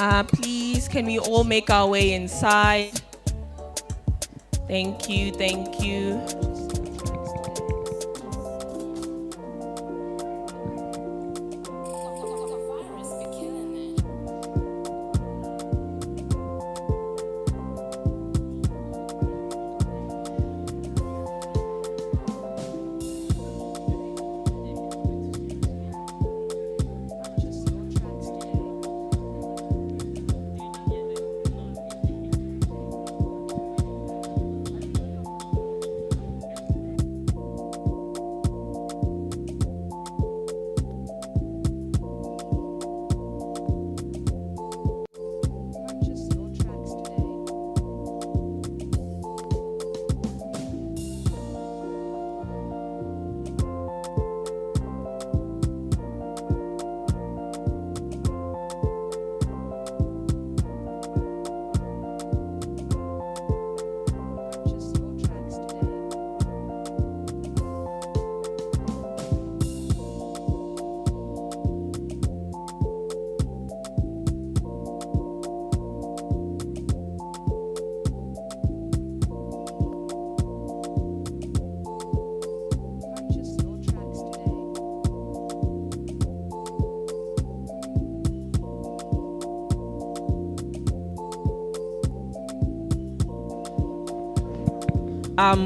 Please, can we all make our way inside? Thank you, thank you.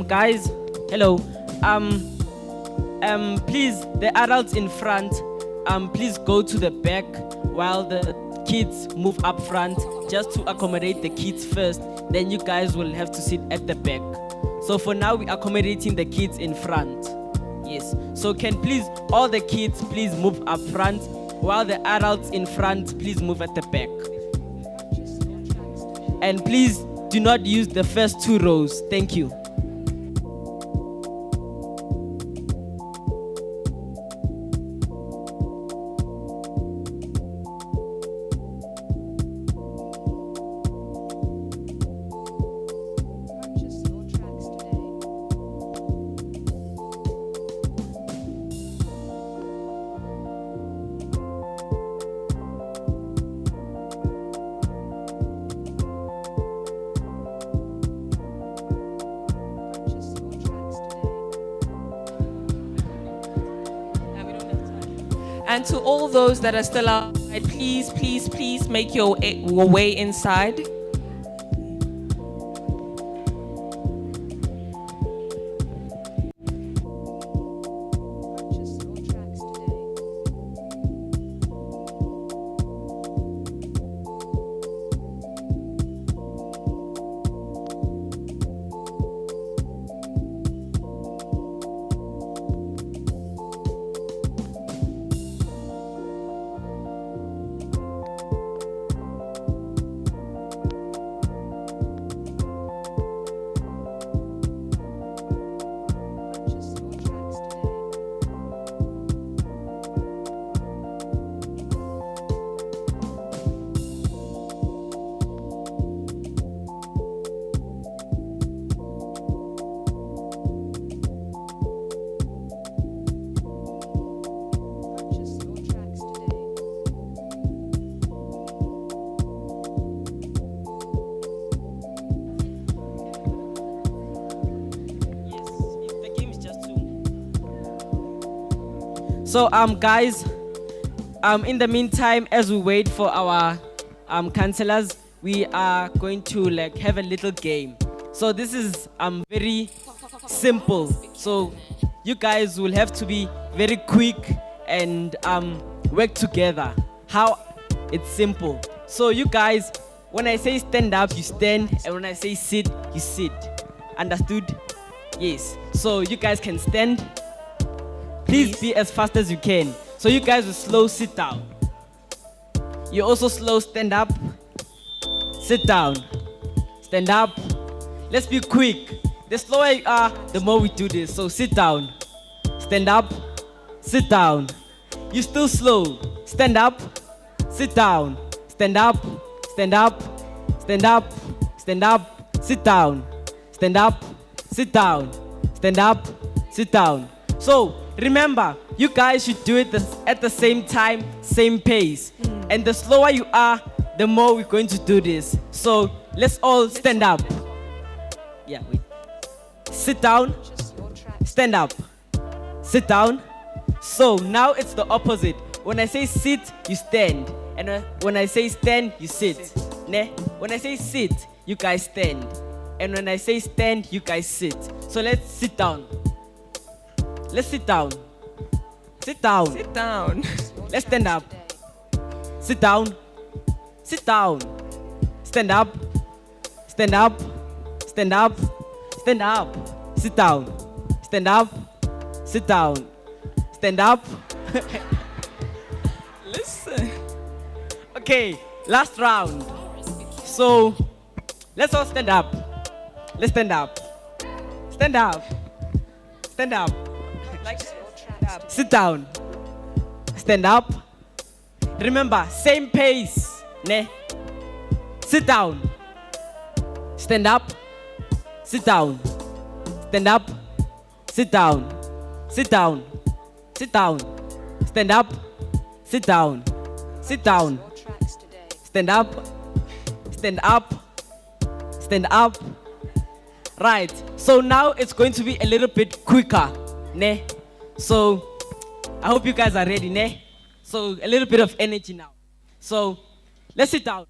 Guys, hello. Please, the adults in front, please go to the back while the kids move up front, just to accommodate the kids first. Then you guys will have to sit at the back. So for now, we're accommodating the kids in front. Yes. So can please, all the kids, please move up front, while the adults in front, please move at the back. And please do not use the first two rows. Thank you. And to all those that are still outside, please, please, please make your way inside. So guys, in the meantime, as we wait for our counselors, we are going to like have a little game. So this is very simple. So you guys will have to be very quick and work together. How? It's simple. So you guys, when I say stand up, you stand, and when I say sit, you sit. Understood? Yes. So you guys can stand. Please be as fast as you can. So you guys will slow sit down. You also slow stand up, sit down, stand up. Let's be quick. The slower you are, the more we do this. So sit down, stand up, sit down. You still slow. Stand up, sit down, stand up, stand up, stand up, stand up, sit down, stand up, sit down, stand up, sit down. So remember, you guys should do it at the same time, same pace. And the slower you are, the more we're going to do this. So let's all stand up. Yeah, wait. Sit down, stand up, sit down. So now it's the opposite. When I say sit, you stand. And when I say stand, you sit. Ne? When I say sit, you guys stand. And when I say stand, you guys sit. So let's sit down. Let's sit down. Sit down. Sit down. Let's stand up. Sit down. Sit down. Stand up. Stand up. Stand up. Stand up. Sit down. Stand up. Sit down. Stand up. Listen. Okay, last round. So let's all stand up. Let's stand up. Stand up. Stand up. Like stand up. Sit down. Stand up. Remember, same pace. Ne? Sit down. Stand up. Sit down. Stand up. Sit down. Sit down. Sit down. Stand up. Sit down. Sit down. Stand up. Stand up. Stand up. Right. So now it's going to be a little bit quicker. Ne? So I hope you guys are ready, ne? So a little bit of energy now. So let's sit down.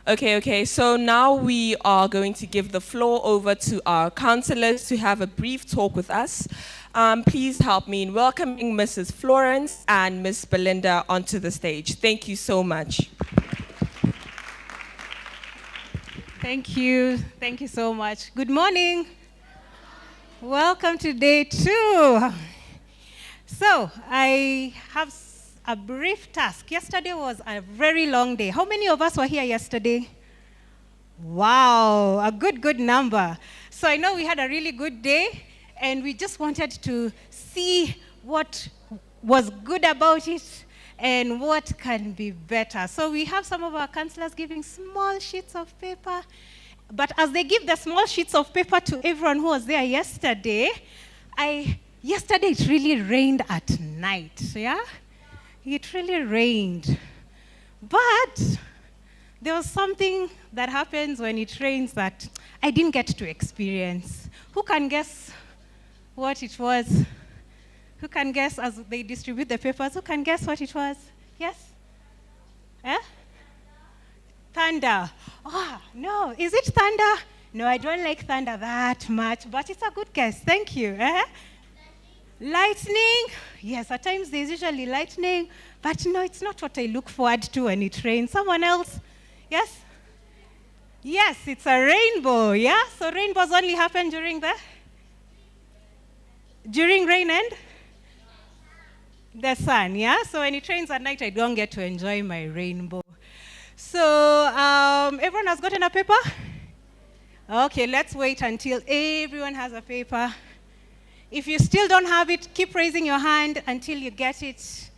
Okay. So now we are going to give the floor over to our counselors to have a brief talk with us. Please help me in welcoming Mrs. Florence and Miss Belinda onto the stage. Thank you so much. Thank you. Thank you so much. Good morning. Welcome to day 2. So, I have a brief task. Yesterday was a very long day. How many of us were here yesterday? Wow, a good number. So I know we had a really good day, and we just wanted to see what was good about it and what can be better. So we have some of our counselors giving small sheets of paper. But as they give the small sheets of paper to everyone who was there yesterday, yesterday it really rained at night, yeah? It really rained. But there was something that happens when it rains that I didn't get to experience. Who can guess what it was? Who can guess as they distribute the papers? Who can guess what it was? Yes? Eh? Thunder. Oh, no. Is it thunder? No, I don't like thunder that much, but it's a good guess. Thank you. Eh? Lightning. Yes, at times there's usually lightning, but no, it's not what I look forward to when it rains. Someone else? Yes? Yes, it's a rainbow, yeah? So rainbows only happen during rain and the sun, yeah? So when it rains at night, I don't get to enjoy my rainbow. So everyone has gotten a paper? Okay, let's wait until everyone has a paper. If you still don't have it, keep raising your hand until you get it.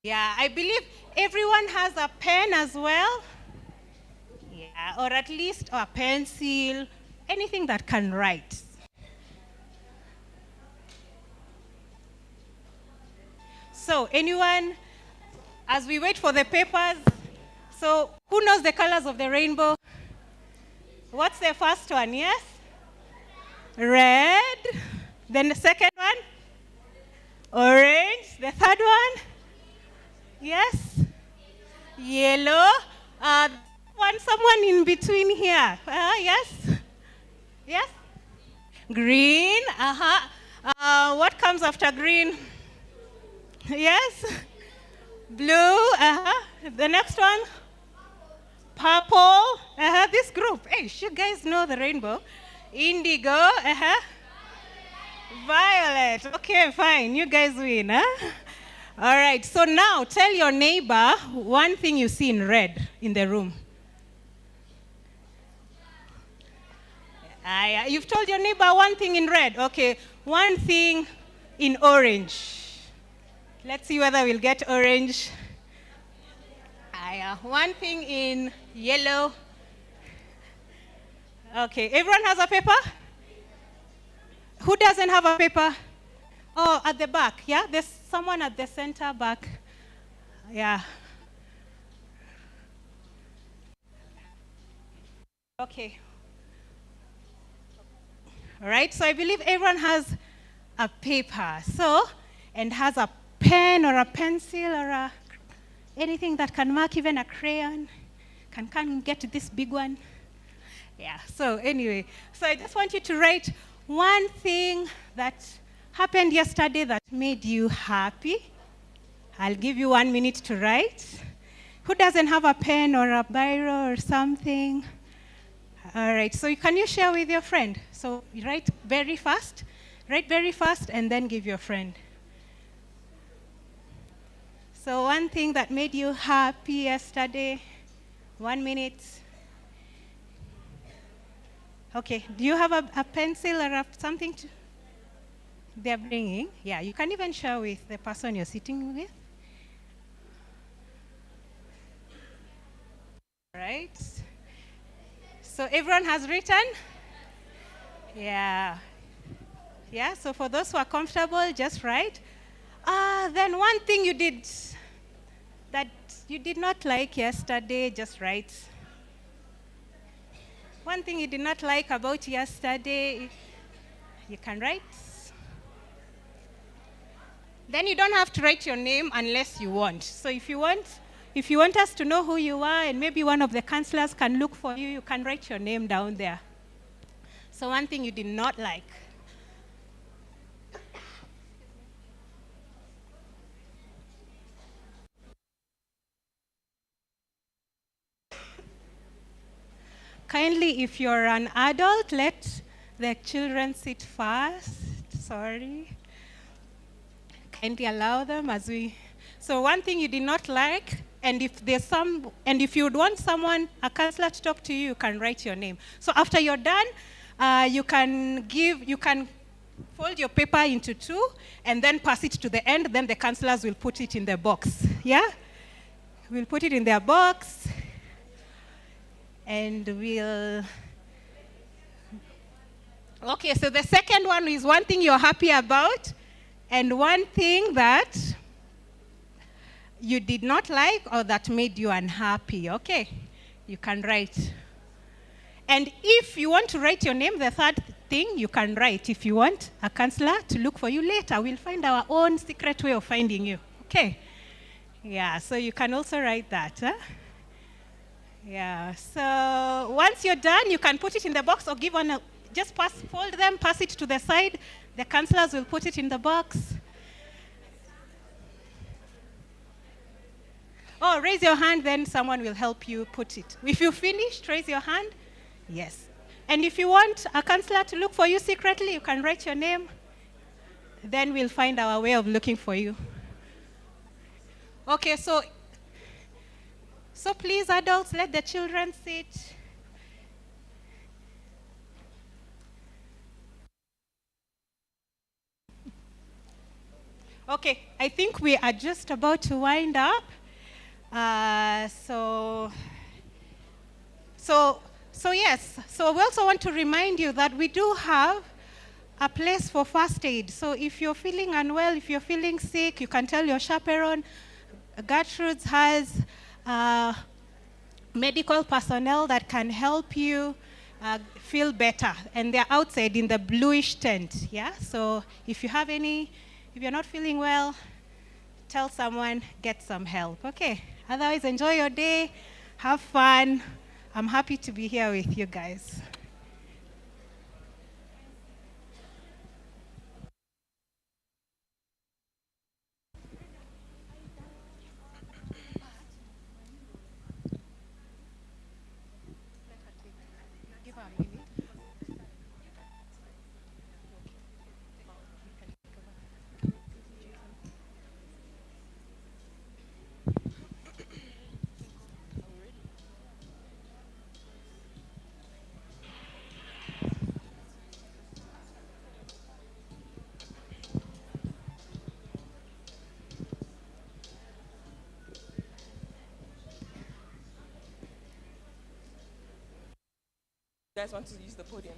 Yeah, I believe everyone has a pen as well. Yeah, or at least a pencil, anything that can write. So anyone, as we wait for the papers, so who knows the colors of the rainbow? What's the first one, yes? Red. Then the second one? Orange. The third one? Yes? Yellow. Someone in between here. Yes? Yes? Green. What comes after green? Yes? Blue. The next one? Purple. This group. Hey, you guys know the rainbow. Indigo. Violet. Okay, fine. You guys win, huh? All right. So now tell your neighbor one thing you see in red in the room. You've told your neighbor one thing in red. Okay. One thing in orange. Let's see whether we'll get orange. One thing in yellow. Okay, everyone has a paper? Who doesn't have a paper? Oh, at the back, yeah? There's someone at the center back. Yeah. Okay. All right, so I believe everyone has a paper, and has a pen or a pencil or anything that can mark, even a crayon. Can get this big one. Yeah, so anyway, so I just want you to write one thing that happened yesterday that made you happy. I'll give you 1 minute to write. Who doesn't have a pen or a biro or something? All right, so can you share with your friend? So you write very fast, and then give your friend. So one thing that made you happy yesterday, 1 minute. Okay, do you have a pencil or something they're bringing? Yeah, you can even share with the person you're sitting with. All right. So everyone has written? Yeah. Yeah, so for those who are comfortable, just write. Then one thing you did that you did not like yesterday, just write. One thing you did not like about yesterday, you can write. Then you don't have to write your name unless you want. So if you want us to know who you are, and maybe one of the counselors can look for you, you can write your name down there. So one thing you did not like. Kindly, if you're an adult, let the children sit first. Sorry. Kindly allow them as we. So one thing you did not like, and if you would want a counselor to talk to you, you can write your name. So after you're done, you can fold your paper into two, and then pass it to the end. Then the counselors will put it in the box. Yeah, we'll put it in their box. And okay, so the second one is one thing you're happy about, and one thing that you did not like or that made you unhappy. Okay, you can write. And if you want to write your name, the third thing you can write. If you want a counselor to look for you later, we'll find our own secret way of finding you. Okay? Yeah, so you can also write that. Huh? Yeah, so once you're done, you can put it in the box or fold them, pass it to the side. The counselors will put it in the box. Oh, raise your hand, then someone will help you put it. If you finished, raise your hand. Yes. And if you want a counselor to look for you secretly, you can write your name. Then we'll find our way of looking for you. Okay, so please, adults, let the children sit. Okay, I think we are just about to wind up. Yes. So we also want to remind you that we do have a place for first aid. So if you're feeling unwell, if you're feeling sick, you can tell your chaperone. Gertrude has medical personnel that can help you feel better, and they're outside in the bluish tent. Yeah. So if you're not feeling well, tell someone, get some help. Okay. Otherwise, enjoy your day, have fun. I'm happy to be here with you guys. guys want to use the podium?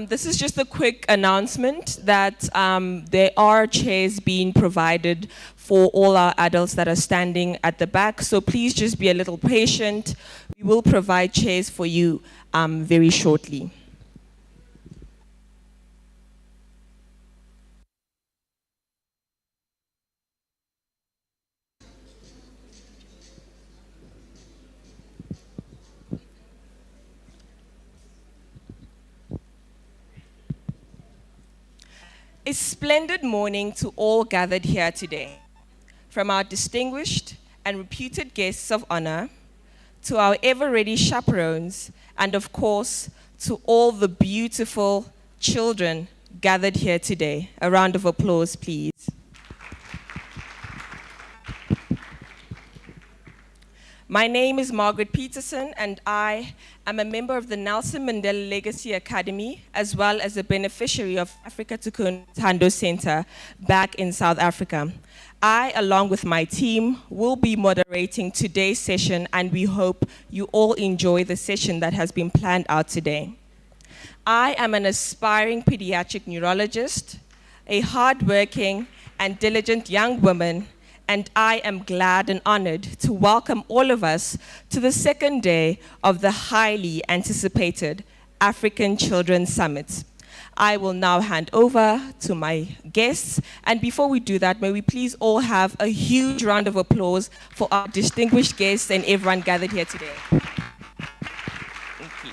This is just a quick announcement that there are chairs being provided for all our adults that are standing at the back. So please just be a little patient. We will provide chairs for you very shortly. A splendid morning to all gathered here today. From our distinguished and reputed guests of honor, to our ever-ready chaperones, and of course, to all the beautiful children gathered here today. A round of applause, please. My name is Margaret Peterson, and I am a member of the Nelson Mandela Legacy Academy, as well as a beneficiary of Africa Tando Center back in South Africa. I, along with my team, will be moderating today's session, and we hope you all enjoy the session that has been planned out today. I am an aspiring pediatric neurologist, a hardworking and diligent young woman, and I am glad and honored to welcome all of us to the second day of the highly anticipated African Children's Summit. I will now hand over to my guests, and before we do that, may we please all have a huge round of applause for our distinguished guests and everyone gathered here today. Thank you.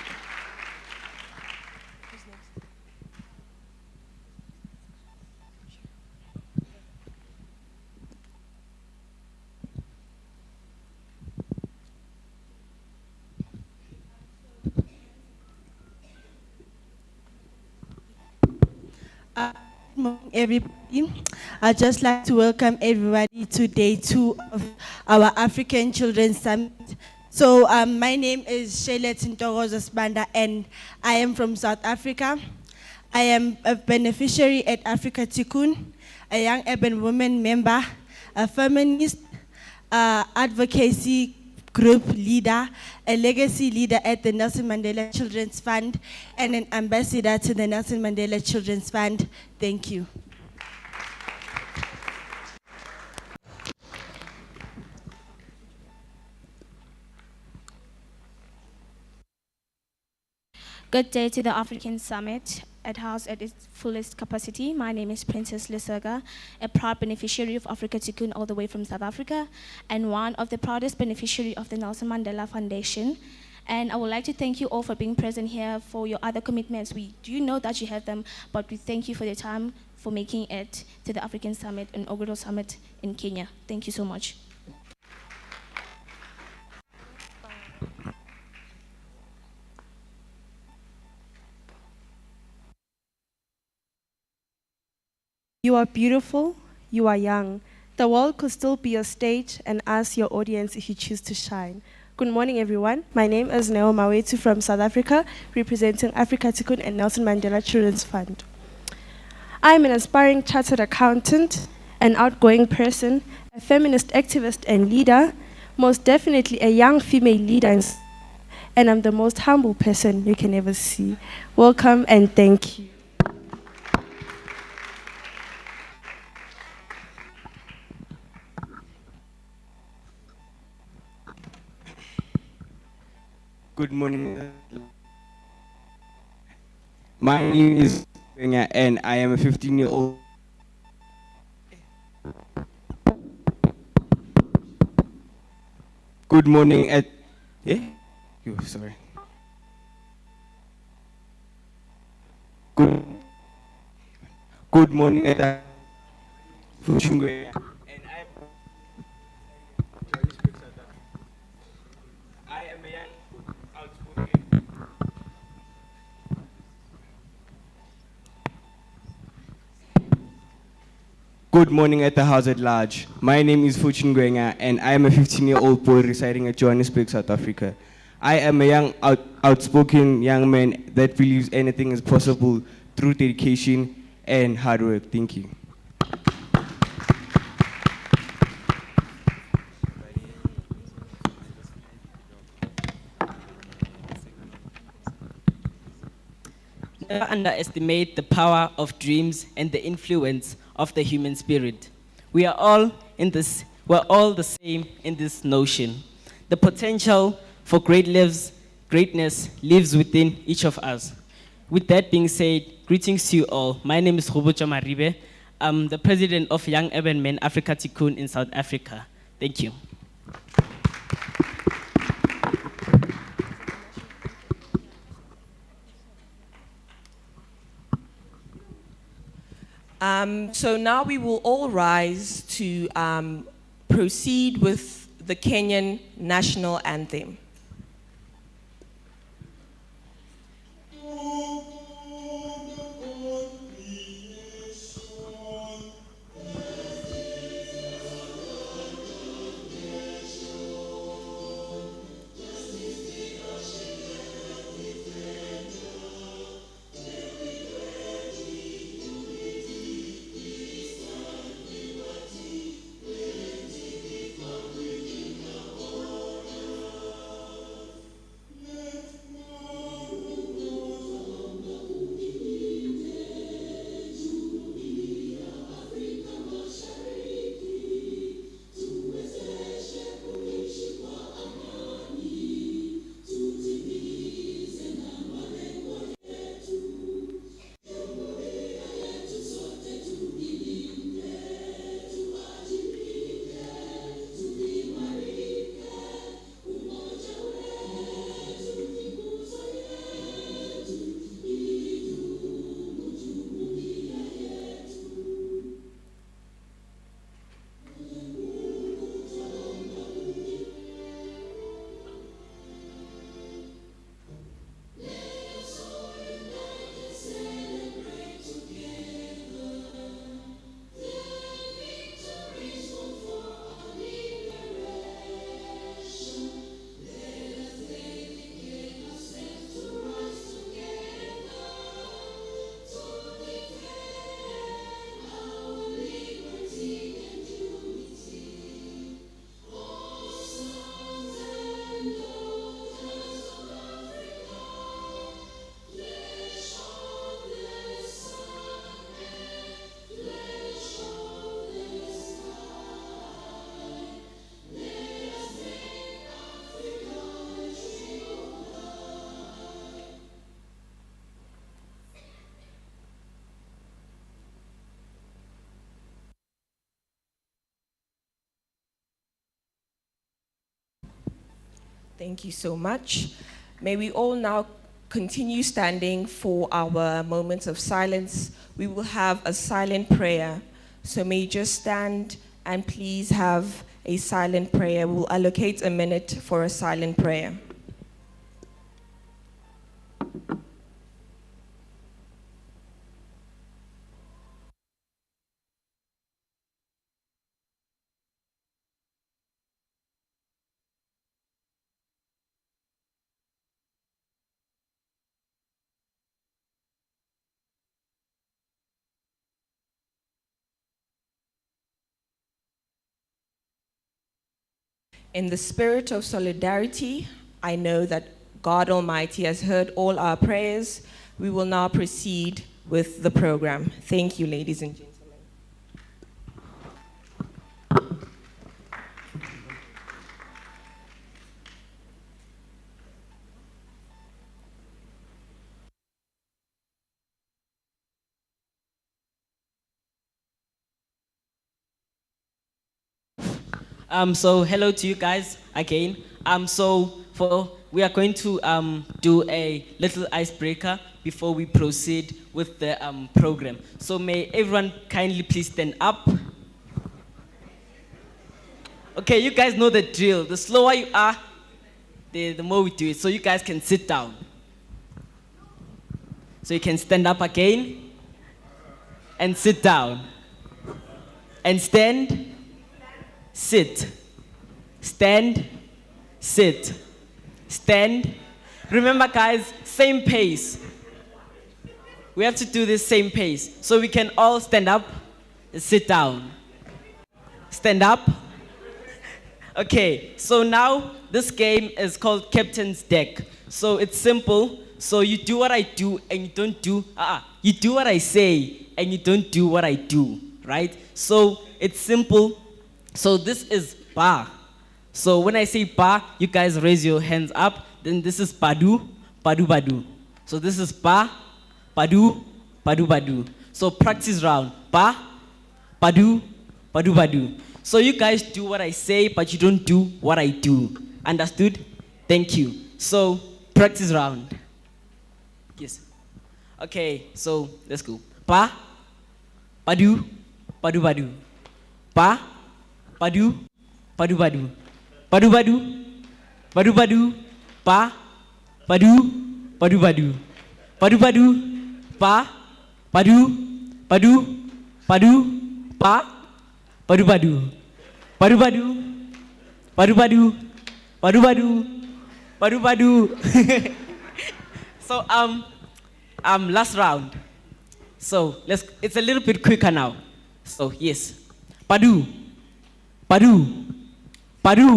Good morning, everybody. I'd just like to welcome everybody to day 2 of our African Children's Summit. So my name is Shaylet Ntogozo Sibanda, and I am from South Africa. I am a beneficiary at Africa Tikkun, a young urban woman member, a feminist advocacy group leader, a legacy leader at the Nelson Mandela Children's Fund, and an ambassador to the Nelson Mandela Children's Fund. Thank you. Good day to the African Summit. at house at its fullest capacity. My name is Princess Lesoga, a proud beneficiary of Africa Tikkun all the way from South Africa, and one of the proudest beneficiary of the Nelson Mandela Foundation. And I would like to thank you all for being present here for your other commitments. We do know that you have them, but we thank you for the time for making it to the African Summit, inaugural summit in Kenya. Thank you so much. You are beautiful, you are young. The world could still be your stage and us your audience if you choose to shine. Good morning, everyone. My name is Neo Mawetu from South Africa, representing Africa Tikkun and Nelson Mandela Children's Fund. I am an aspiring chartered accountant, an outgoing person, a feminist activist and leader, most definitely a young female leader, and I'm the most humble person you can ever see. Welcome and thank you. Good morning. My name is Benya and I am a 15-year-old. Good morning at sorry. Good morning at Fuchungwe. And I am a young outspoken. Good morning at the house at large. My name is Fuchin Gwenga and I am a 15-year-old boy residing at Johannesburg, South Africa. I am a young, outspoken young man that believes anything is possible through dedication and hard work. Thank you. Never underestimate the power of dreams and the influence of the human spirit. We are all we're all the same in this notion. The potential for greatness lives within each of us. With that being said, greetings to you all. My name is Rubucha Maribe. I'm the president of Young Urban Men Africa Tikkun in South Africa. Thank you. So now we will all rise to proceed with the Kenyan national anthem. Thank you so much. May we all now continue standing for our moments of silence. We will have a silent prayer. So may you just stand and please have a silent prayer. We'll allocate a minute for a silent prayer. In the spirit of solidarity, I know that God Almighty has heard all our prayers. We will now proceed with the program. Thank you, ladies and gentlemen. So hello to you guys again. We are going to do a little icebreaker before we proceed with the program. So may everyone kindly please stand up. Okay, you guys know the drill. The slower you are, the more we do it. So you guys can sit down. So you can stand up again and sit down and stand. Sit, stand, sit, stand. Remember guys, same pace. We have to do this same pace. So we can all stand up and sit down. Stand up. Okay, so now this game is called Captain's Deck. So it's simple. So you do what I do and you don't do, you do what I say and you don't do what I do, right? So it's simple. So this is ba. So when I say ba, you guys raise your hands up. Then this is badu, badu, badu. So this is ba, badu, badu, badu. So practice round. Ba, badu, badu, badu. So you guys do what I say, but you don't do what I do. Understood? Thank you. So practice round. Yes. Okay, so let's go. Ba, badu, badu, badu. Ba, badu, badu, badu. Badu, badu, badu, badu. Ba, badu, badu, badu. Badu, badu, ba, badu, badu, badu, ba, badu, badu. Badu, badu, badu, badu, badu, badu, badu, badu. So last round. So it's a little bit quicker now. So yes. Badu, badu, badu,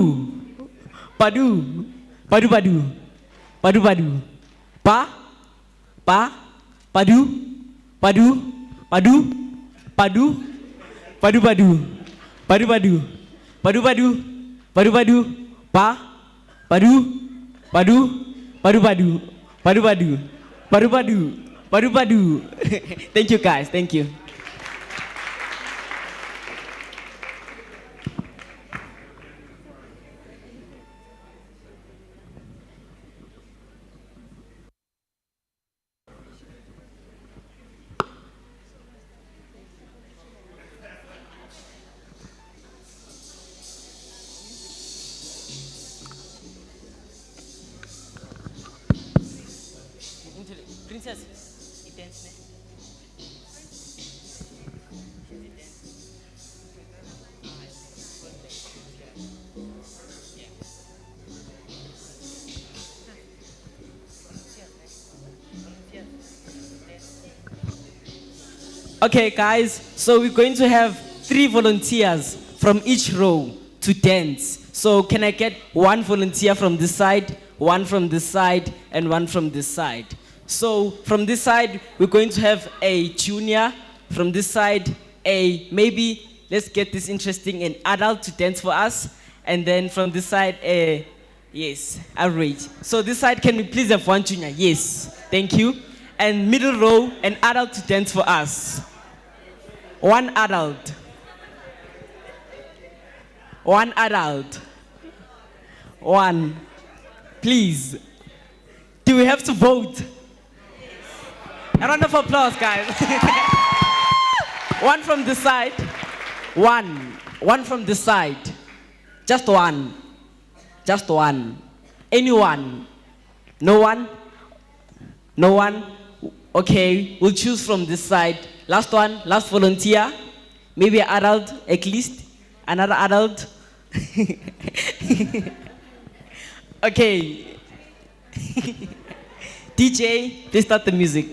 badu, badu, badu, badu, badu, ba, badu, badu, badu, badu, badu, badu, badu, badu, badu, badu, badu, badu, ba, badu, badu, badu, badu, badu, badu, badu, badu, badu, badu. Thank you guys, thank you. Princess, okay guys, so we're going to have 3 volunteers from each row to dance. So can I get 1 volunteer from this side, 1 from this side, and 1 from this side? So from this side, we're going to have a junior. From this side, maybe, let's get this interesting, an adult to dance for us. And then from this side, yes, average. So this side, can we please have 1 junior? Yes, thank you. And middle row, an adult to dance for us. 1 adult. 1 adult. 1. Please. Do we have to vote? A round of applause, guys. One from the side. One. One from the side. Just one. Just one. Anyone? No one? No one? Okay, we'll choose from this side. Last one, last volunteer. Maybe an adult, at least. Another adult. Okay. DJ, please start the music.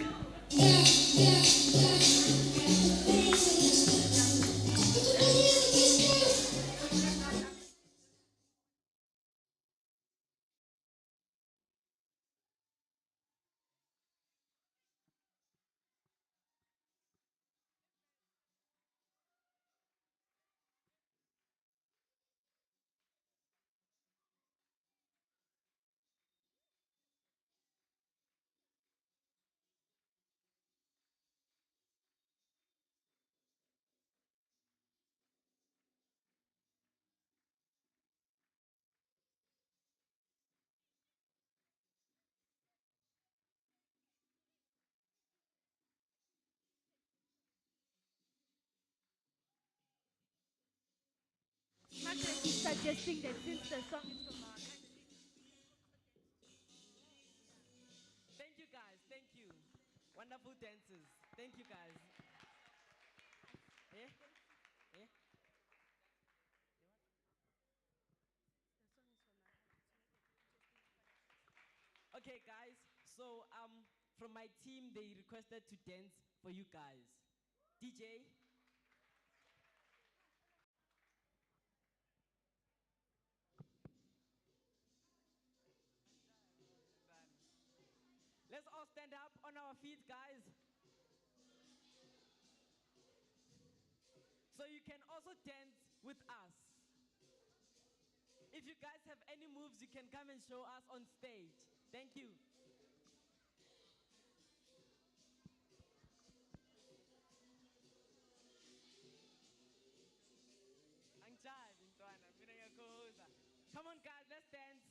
Suggesting that since the song is from our country. Thank you, guys. Thank you. Wonderful dancers. Thank you, guys. Yeah? Yeah? Okay, guys. So, from my team, they requested to dance for you guys. DJ. Let's all stand up on our feet, guys. So you can also dance with us. If you guys have any moves, you can come and show us on stage. Thank you. Come on, guys, let's dance.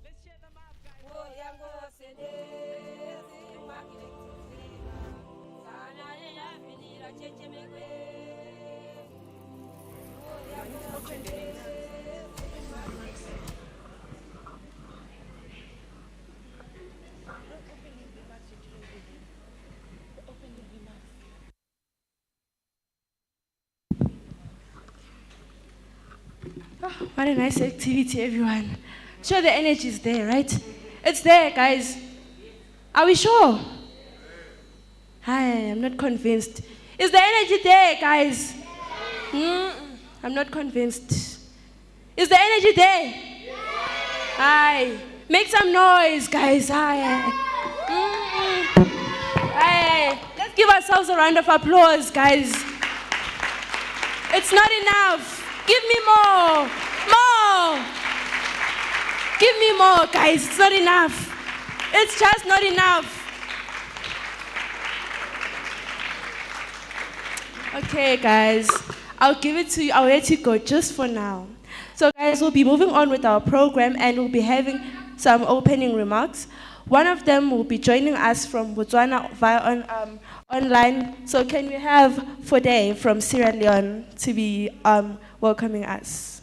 Let's share them up, guys. What a nice activity, everyone. Sure, the energy is there, right? It's there, guys. Are we sure? Hi, I'm not convinced. Is the energy there, guys? I'm not convinced. Is the energy there? Hi. Make some noise, guys. Hi. Hi. Let's give ourselves a round of applause, guys. It's not enough. Give me more. More. Give me more, guys. It's not enough. It's just not enough. Okay, guys. I'll give it to you. I'll let you go just for now. So, guys, we'll be moving on with our program and we'll be having some opening remarks. One of them will be joining us from Botswana via online. So can we have Fode from Sierra Leone to be welcoming us?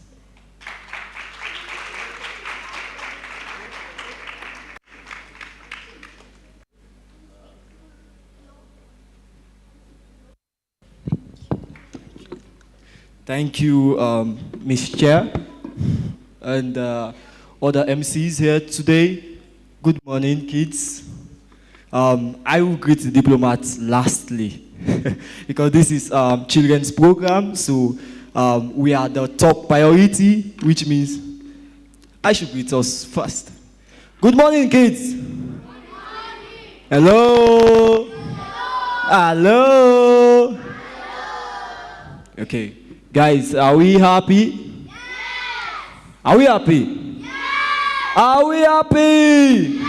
Thank you, Ms. Chair, and all the MCs here today. Good morning, kids. I will greet the diplomats lastly, because this is children's program, so we are the top priority, which means I should greet us first. Good morning, kids. Hello. Hello. Okay, guys, are we happy? Are we happy? Are we happy?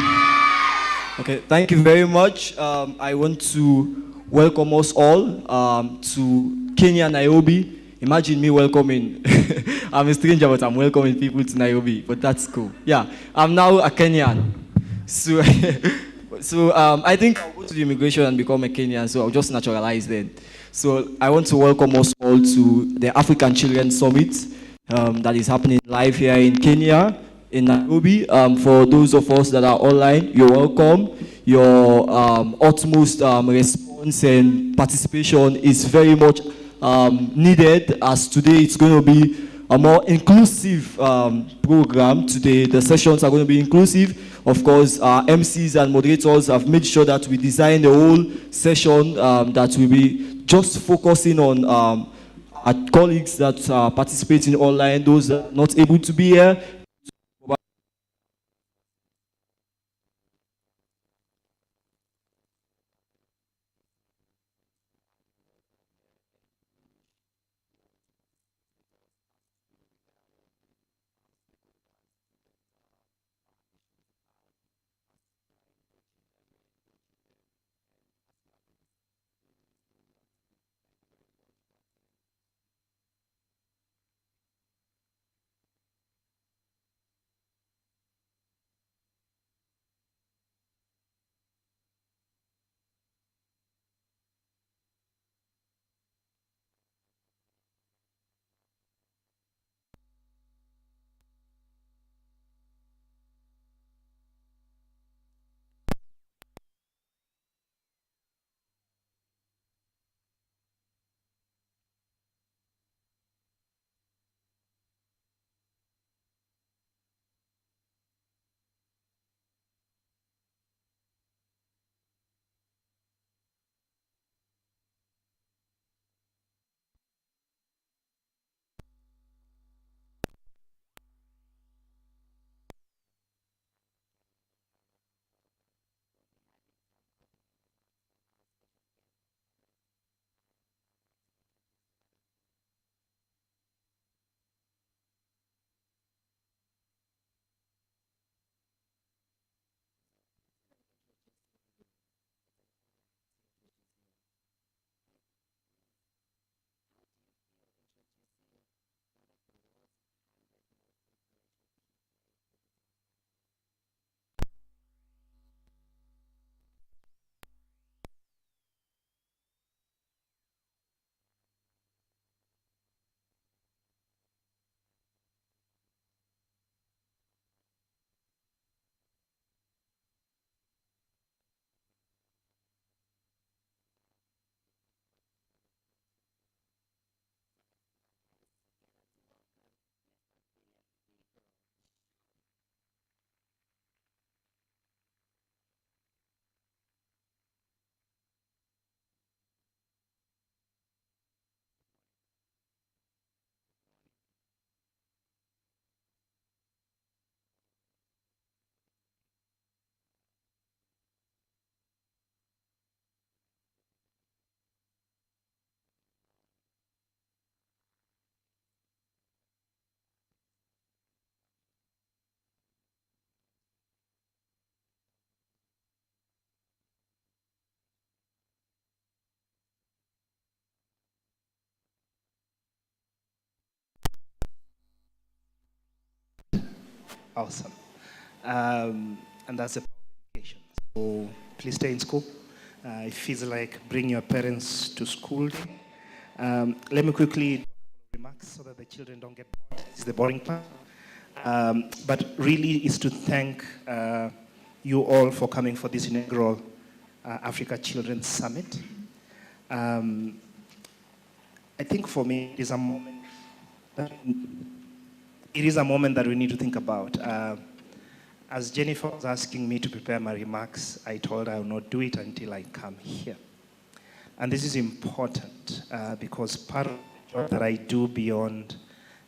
Okay, thank you very much. I want to welcome us all to Kenya, Nairobi. Imagine me welcoming. I'm a stranger, but I'm welcoming people to Nairobi. But that's cool. Yeah, I'm now a Kenyan. So, I think I'll go to the immigration and become a Kenyan. So I'll just naturalize then. So I want to welcome us all to the African Children's Summit that is happening live here in Kenya, in Nairobi. For those of us that are online, you're welcome. Your utmost response and participation is very much needed, as today it's going to be a more inclusive program. Today the sessions are going to be inclusive. Of course, our MCs and moderators have made sure that we design the whole session that will be just focusing on our colleagues that are participating online, those that are not able to be here. Awesome. And that's the power of education. So please stay in school. It feels like bring your parents to school day. Let me quickly do a couple of remarks so that the children don't get bored. This is the boring part. But really is to thank you all for coming for this inaugural Africa Children's Summit. I think for me, it is a moment that we need to think about. As Jennifer was asking me to prepare my remarks, I told her I will not do it until I come here. And this is important because part of the job that I do beyond,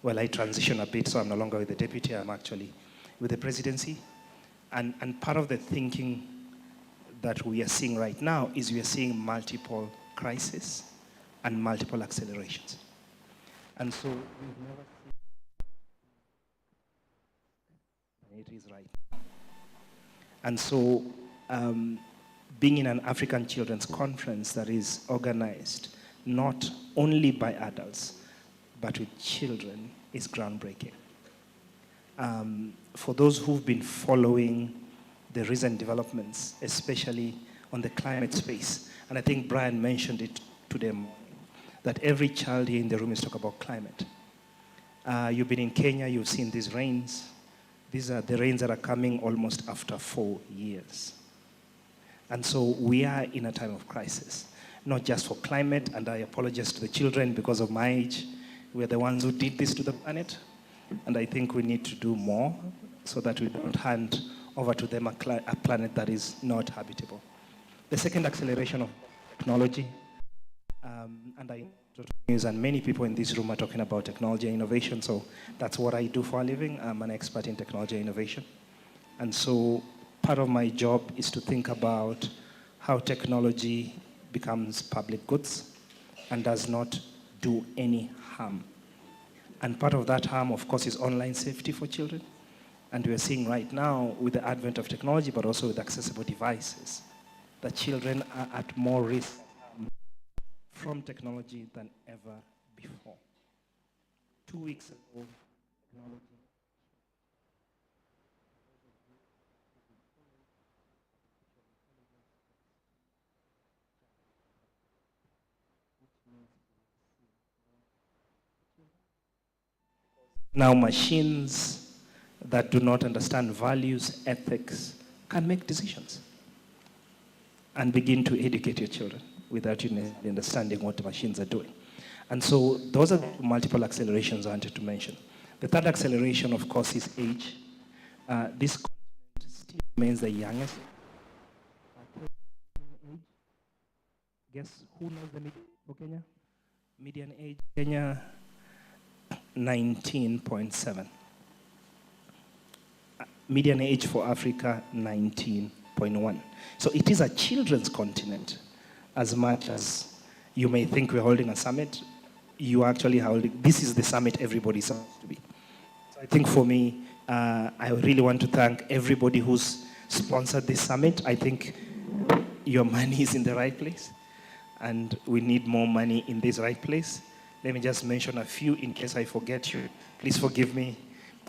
well, I transition a bit, so I'm no longer with the deputy, I'm actually with the presidency. And part of the thinking that we are seeing right now is we are seeing multiple crises and multiple accelerations. And so we've never seen it is right now. And so being in an African Children's Conference that is organized not only by adults, but with children is groundbreaking. For those who've been following the recent developments, especially on the climate space, and I think Brian mentioned it today, that every child here in the room is talking about climate. You've been in Kenya, you've seen these rains. These are the rains that are coming almost after 4 years. And so we are in a time of crisis, not just for climate, and I apologize to the children because of my age. We're the ones who did this to the planet, and I think we need to do more so that we don't hand over to them a planet that is not habitable. The second acceleration of technology, and I news and many people in this room are talking about technology and innovation, so that's what I do for a living. I'm an expert in technology and innovation. And so part of my job is to think about how technology becomes public goods and does not do any harm. And part of that harm, of course, is online safety for children. And we are seeing right now with the advent of technology, but also with accessible devices, that children are at more risk from technology than ever before. 2 weeks ago, technology now machines that do not understand values, ethics, can make decisions and begin to educate your children without you understanding what the machines are doing. And so those are the multiple accelerations I wanted to mention. The third acceleration, of course, is age. This continent still remains the youngest. Guess who knows the median for Kenya? Median age, Kenya, 19.7. Median age for Africa, 19.1. So it is a children's continent. As much as you may think we're holding a summit, you are actually holding, this is the summit everybody's supposed to be. So I think for me, I really want to thank everybody who's sponsored this summit. I think your money is in the right place, and we need more money in this right place. Let me just mention a few in case I forget you. Please forgive me.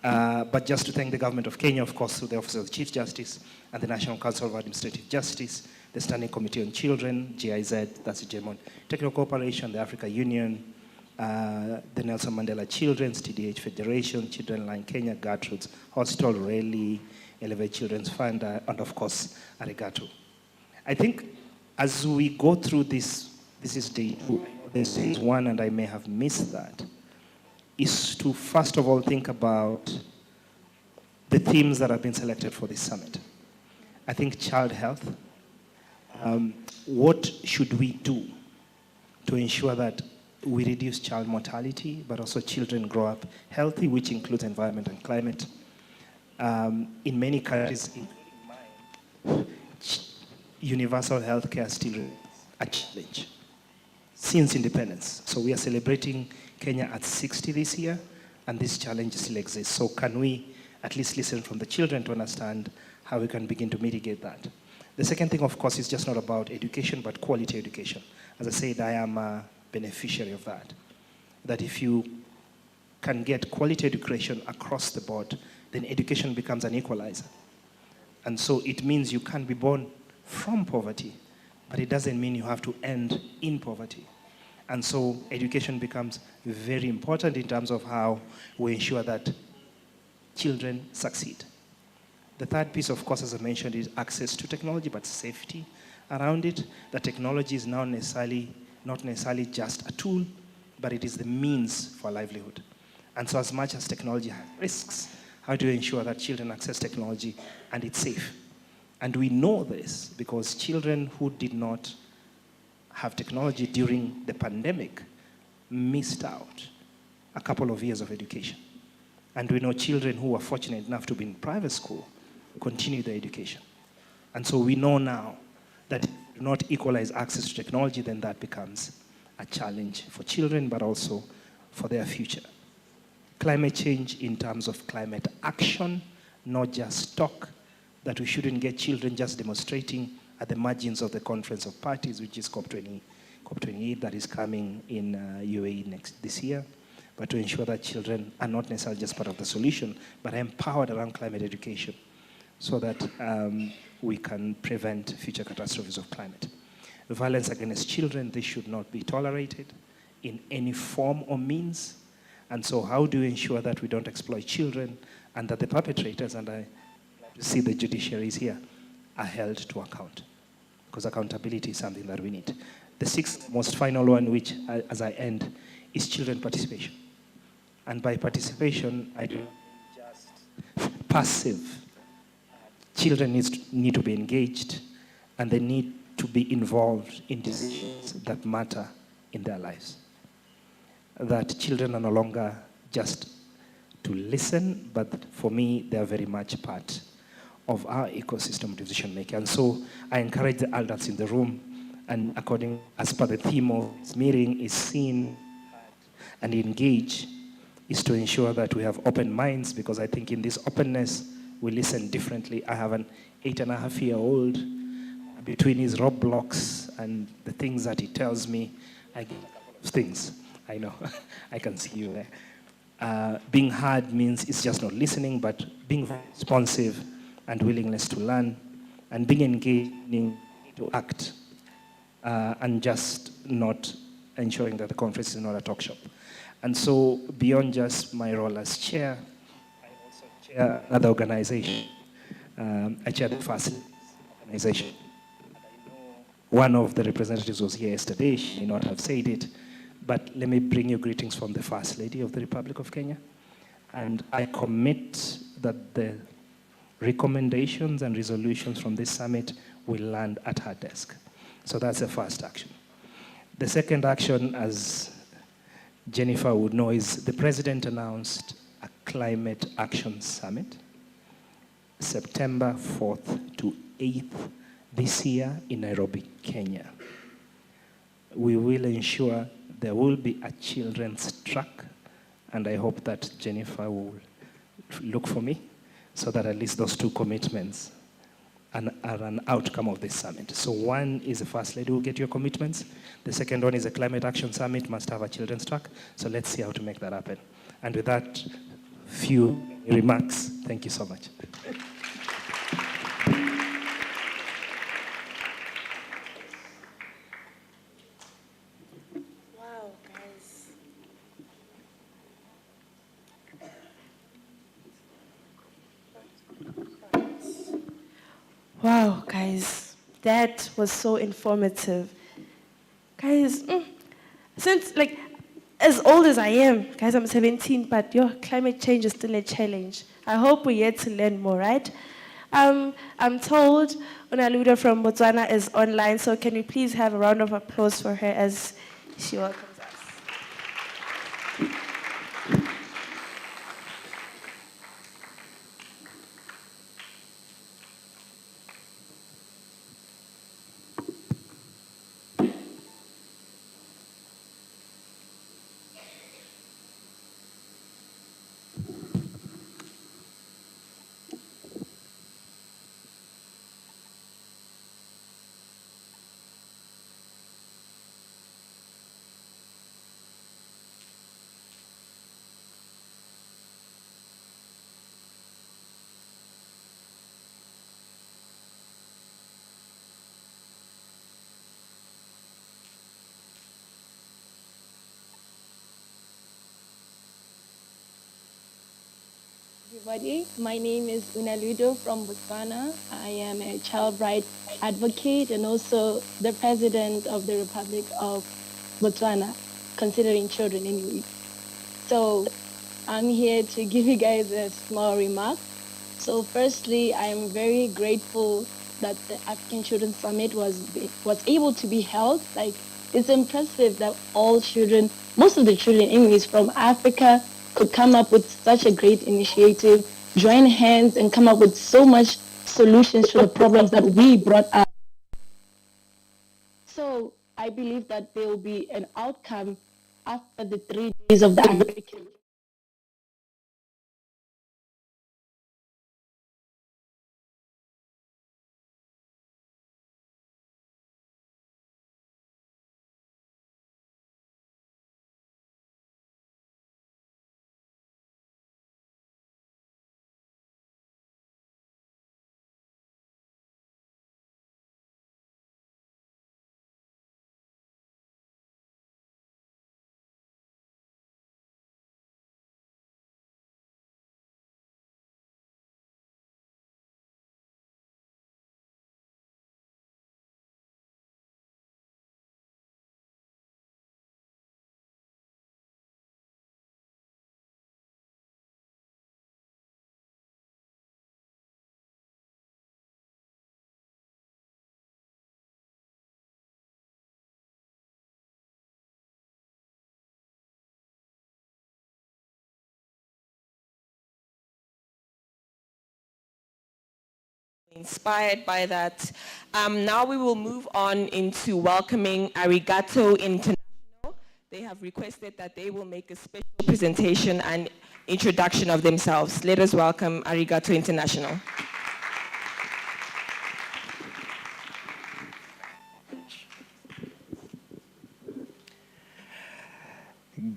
But just to thank the government of Kenya, of course, through the Office of the Chief Justice and the National Council of Administrative Justice, the Standing Committee on Children, GIZ, that's the German Technical Cooperation, the Africa Union, the Nelson Mandela Children's, TDH Federation, Children Line Kenya, Gertrude's Hospital, Raleigh, Elevate Children's Fund, and of course, Arigato. I think as we go through this is day 2, this is 1, and I may have missed that, is to first of all think about the themes that have been selected for this summit. I think child health. What should we do to ensure that we reduce child mortality, but also children grow up healthy, which includes environment and climate? In many countries, including mine, universal health care still remains a challenge since independence. So we are celebrating Kenya at 60 this year, and this challenge still exists. So can we at least listen from the children to understand how we can begin to mitigate that? The second thing, of course, is just not about education, but quality education. As I said, I am a beneficiary of that. That if you can get quality education across the board, then education becomes an equalizer. And so it means you can be born from poverty, but it doesn't mean you have to end in poverty. And so education becomes very important in terms of how we ensure that children succeed. The third piece, of course, as I mentioned, is access to technology, but safety around it. The technology is now not necessarily just a tool, but it is the means for livelihood. And so as much as technology has risks, how do you ensure that children access technology and it's safe? And we know this because children who did not have technology during the pandemic missed out a couple of years of education. And we know children who were fortunate enough to be in private school continue their education. And so we know now that if we do not equalize access to technology, then that becomes a challenge for children, but also for their future. Climate change in terms of climate action, not just talk, that we shouldn't get children just demonstrating at the margins of the Conference of Parties, which is COP28 that is coming in UAE this year, but to ensure that children are not necessarily just part of the solution, but are empowered around climate education so that we can prevent future catastrophes of climate. Violence against children, this should not be tolerated in any form or means. And so how do we ensure that we don't exploit children and that the perpetrators, and I see the judiciary is here, are held to account? Because accountability is something that we need. The sixth most final one, which as I end, is children participation. And by participation, I don't just passive. Children need to be engaged, and they need to be involved in decisions that matter in their lives. That children are no longer just to listen, but for me, they are very much part of our ecosystem of decision making. And so I encourage the adults in the room, and as per the theme of this meeting, is seen and engage, is to ensure that we have open minds, because I think in this openness, we listen differently. I have an 8.5-year-old. Between his roadblocks and the things that he tells me, I get a couple of things. I know, I can see you there. Being heard means it's just not listening, but being responsive and willingness to learn, and being engaged to act, and just not ensuring that the conference is not a talk shop. And so beyond just my role as chair, I also chair another organization. I chair the First organization. One of the representatives was here yesterday. She may not have said it, but let me bring you greetings from the First Lady of the Republic of Kenya. And I commit that the recommendations and resolutions from this summit will land at her desk. So that's the first action. The second action, as Jennifer would know, is the President announced a Climate Action Summit, September 4th to 8th this year in Nairobi, Kenya. We will ensure there will be a children's track, and I hope that Jennifer will look for me so that at least those two commitments are an outcome of this summit. So one is the First Lady will get your commitments. The second one is a Climate Action Summit must have a children's track. So let's see how to make that happen. And with that, few remarks. Thank you so much. Wow, guys, that was so informative. Guys, since, as old as I am, guys, I'm 17, but your climate change is still a challenge. I hope we're yet to learn more, right? I'm told Unaludo from Botswana is online, so can we please have a round of applause for her as she welcomes us. Everybody, my name is Unaludo from Botswana. I am a child rights advocate and also the president of the Republic of Botswana, considering children anyway. So I'm here to give you guys a small remark. So firstly, I am very grateful that the African Children's Summit was able to be held. It's impressive that all children, most of the children anyways from Africa, could come up with such a great initiative join hands and come up with so much solutions to the problems that we brought up. So I believe that there will be an outcome after the 3 days of the American. Inspired by that. Now we will move on into welcoming Arigato International. They have requested that they will make a special presentation and introduction of themselves. Let us welcome Arigato International.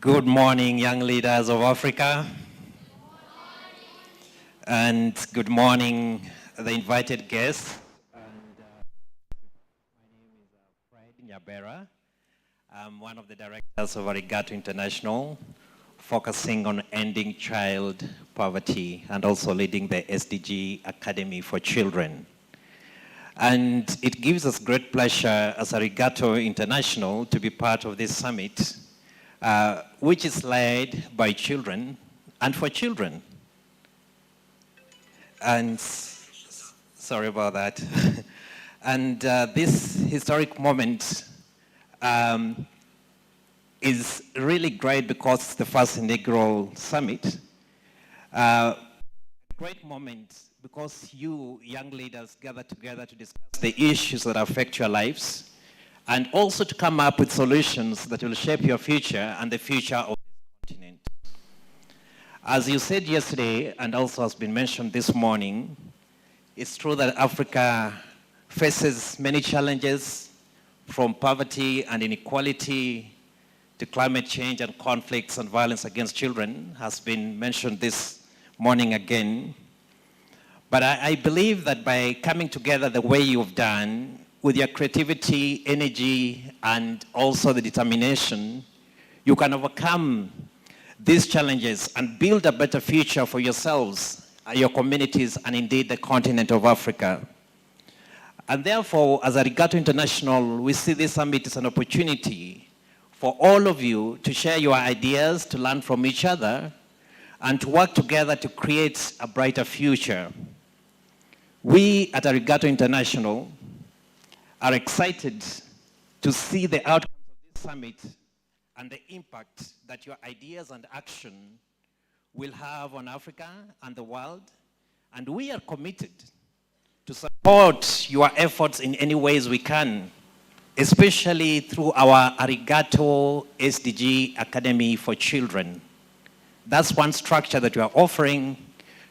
Good morning, young leaders of Africa. And good morning, the invited guests. And, my name is Fred Nyabera. I'm one of the directors of Arigato International, focusing on ending child poverty and also leading the SDG Academy for Children. And it gives us great pleasure as Arigato International to be part of this summit, which is led by children and for children. And sorry about that. And this historic moment is really great because it's the first inaugural summit. A great moment because you young leaders gather together to discuss the issues that affect your lives and also to come up with solutions that will shape your future and the future of the continent. As you said yesterday, and also has been mentioned this morning, it's true that Africa faces many challenges, from poverty and inequality to climate change and conflicts and violence against children, has been mentioned this morning again. But I believe that by coming together the way you've done, with your creativity, energy, and also the determination, you can overcome these challenges and build a better future for yourselves, your communities, and indeed the continent of Africa. And therefore, as Arigato International, we see this summit as an opportunity for all of you to share your ideas, to learn from each other, and to work together to create a brighter future. We at Arigato International are excited to see the outcomes of this summit and the impact that your ideas and action will have on Africa and the world. And we are committed to support your efforts in any ways we can, especially through our Arigato SDG Academy for Children. That's one structure that we are offering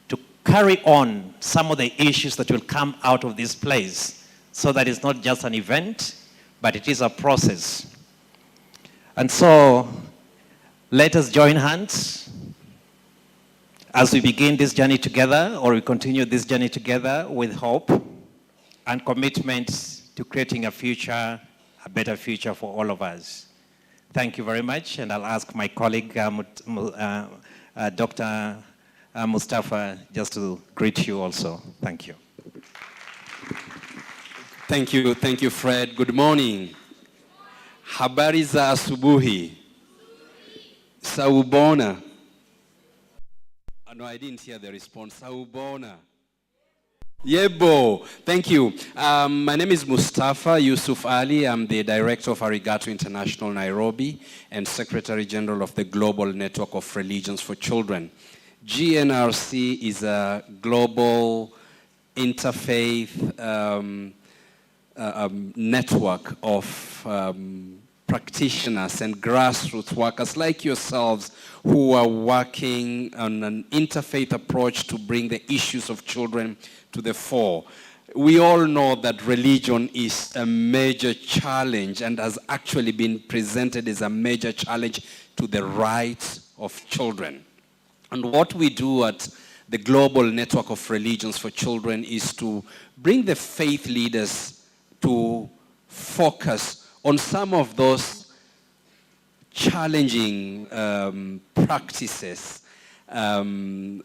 to carry on some of the issues that will come out of this place, so that it's not just an event, but it is a process. And so, let us join hands as we begin this journey together, or we continue this journey together with hope and commitment to creating a future, a better future for all of us. Thank you very much, and I'll ask my colleague, Dr. Mustafa, just to greet you also. Thank you. Thank you, Fred. Good morning. Habari za asubuhi. Saubona. No, I didn't hear the response. Saubona. Yebo. Thank you. My name is Mustafa Yusuf Ali. I'm the director of Arigato International Nairobi and Secretary General of the Global Network of Religions for Children. GNRC is a global interfaith network of practitioners and grassroots workers like yourselves who are working on an interfaith approach to bring the issues of children to the fore. We all know that religion is a major challenge and has actually been presented as a major challenge to the rights of children. And what we do at the Global Network of Religions for Children is to bring the faith leaders to focus on some of those challenging practices and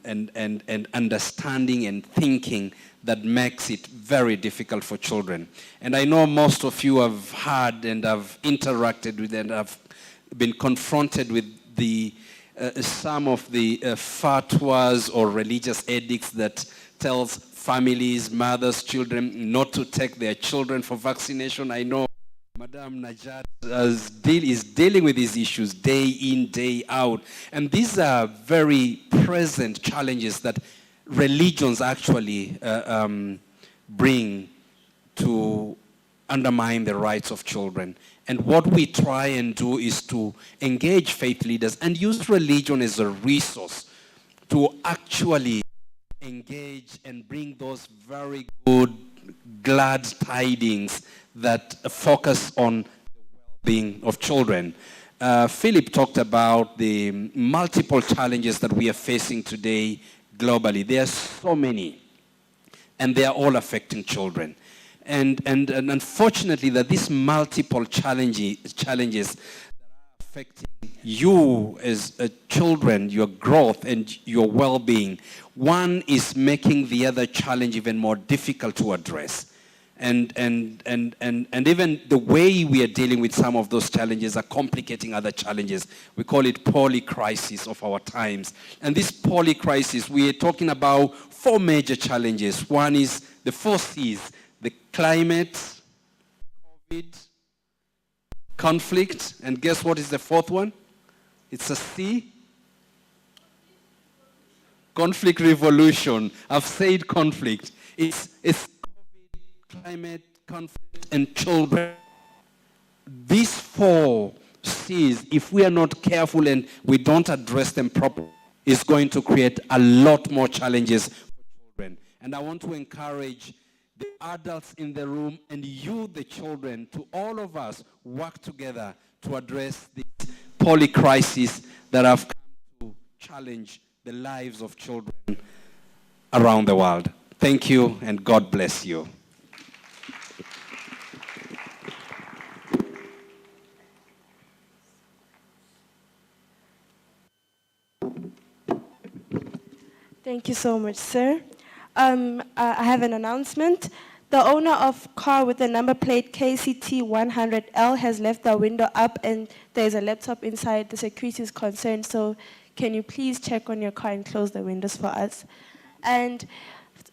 understanding and thinking that makes it very difficult for children. And I know most of you have heard and have interacted with and have been confronted with the some of the fatwas or religious edicts that tells families, mothers, children not to take their children for vaccination. I know Madam Najat is dealing with these issues day in, day out. And these are very present challenges that religions actually bring to undermine the rights of children. And what we try and do is to engage faith leaders and use religion as a resource to actually engage and bring those very good, glad tidings that focus on the well-being of children. Philip talked about the multiple challenges that we are facing today globally. There are so many, and they are all affecting children. And unfortunately, that these multiple challenges that are affecting you as children, your growth and your well-being, one is making the other challenge even more difficult to address. And even the way we are dealing with some of those challenges are complicating other challenges. We call it polycrisis of our times. And this polycrisis, we are talking about 4 major challenges. One is the 4 C's: the climate, COVID, conflict, and guess what is the 4th one? It's a C. Conflict revolution. I've said conflict. It's COVID, climate, conflict, and children. These 4 C's, if we are not careful and we don't address them properly, is going to create a lot more challenges for children. And I want to encourage the adults in the room and you, the children, to all of us work together to address these polycrises that have come to challenge the lives of children around the world. Thank you, and God bless you. Thank you so much, sir. I have an announcement. The owner of car with the number plate KCT 100L has left the window up and there's a laptop inside. The security is concerned, so can you please check on your car and close the windows for us? And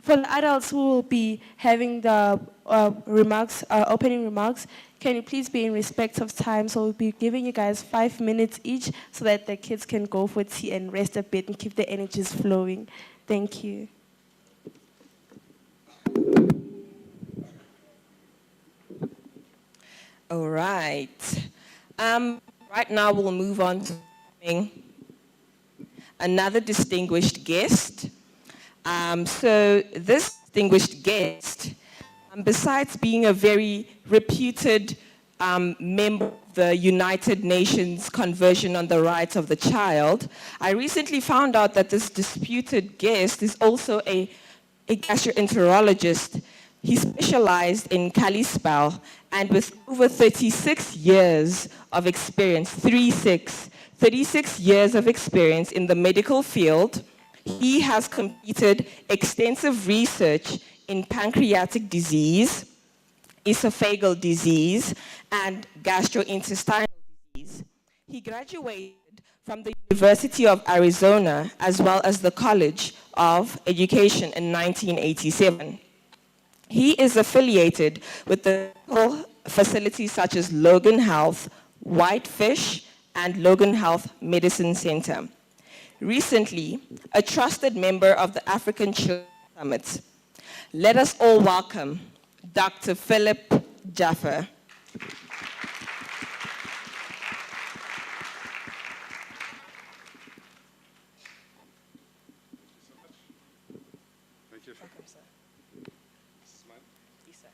for the adults who will be having the opening remarks, can you please be in respect of time? So we'll be giving you guys 5 minutes each so that the kids can go for tea and rest a bit and keep the energies flowing. Thank you. All right. Right now we'll move on to another distinguished guest. So this distinguished guest, besides being a very reputed member of the United Nations Convention on the Rights of the Child, I recently found out that this disputed guest is also a gastroenterologist. He specialized in Kalispell, and with over 36 years of experience, 36 years of experience in the medical field, he has completed extensive research in pancreatic disease, esophageal disease, and gastrointestinal disease. He graduated from the University of Arizona as well as the College of Education in 1987. He is affiliated with the facilities such as Logan Health, Whitefish, and Logan Health Medicine Center. Recently, a trusted member of the African Children's Summit. Let us all welcome Dr. Philip Jaffer. Thank you. Welcome, sir. This is mine. Yes, sir.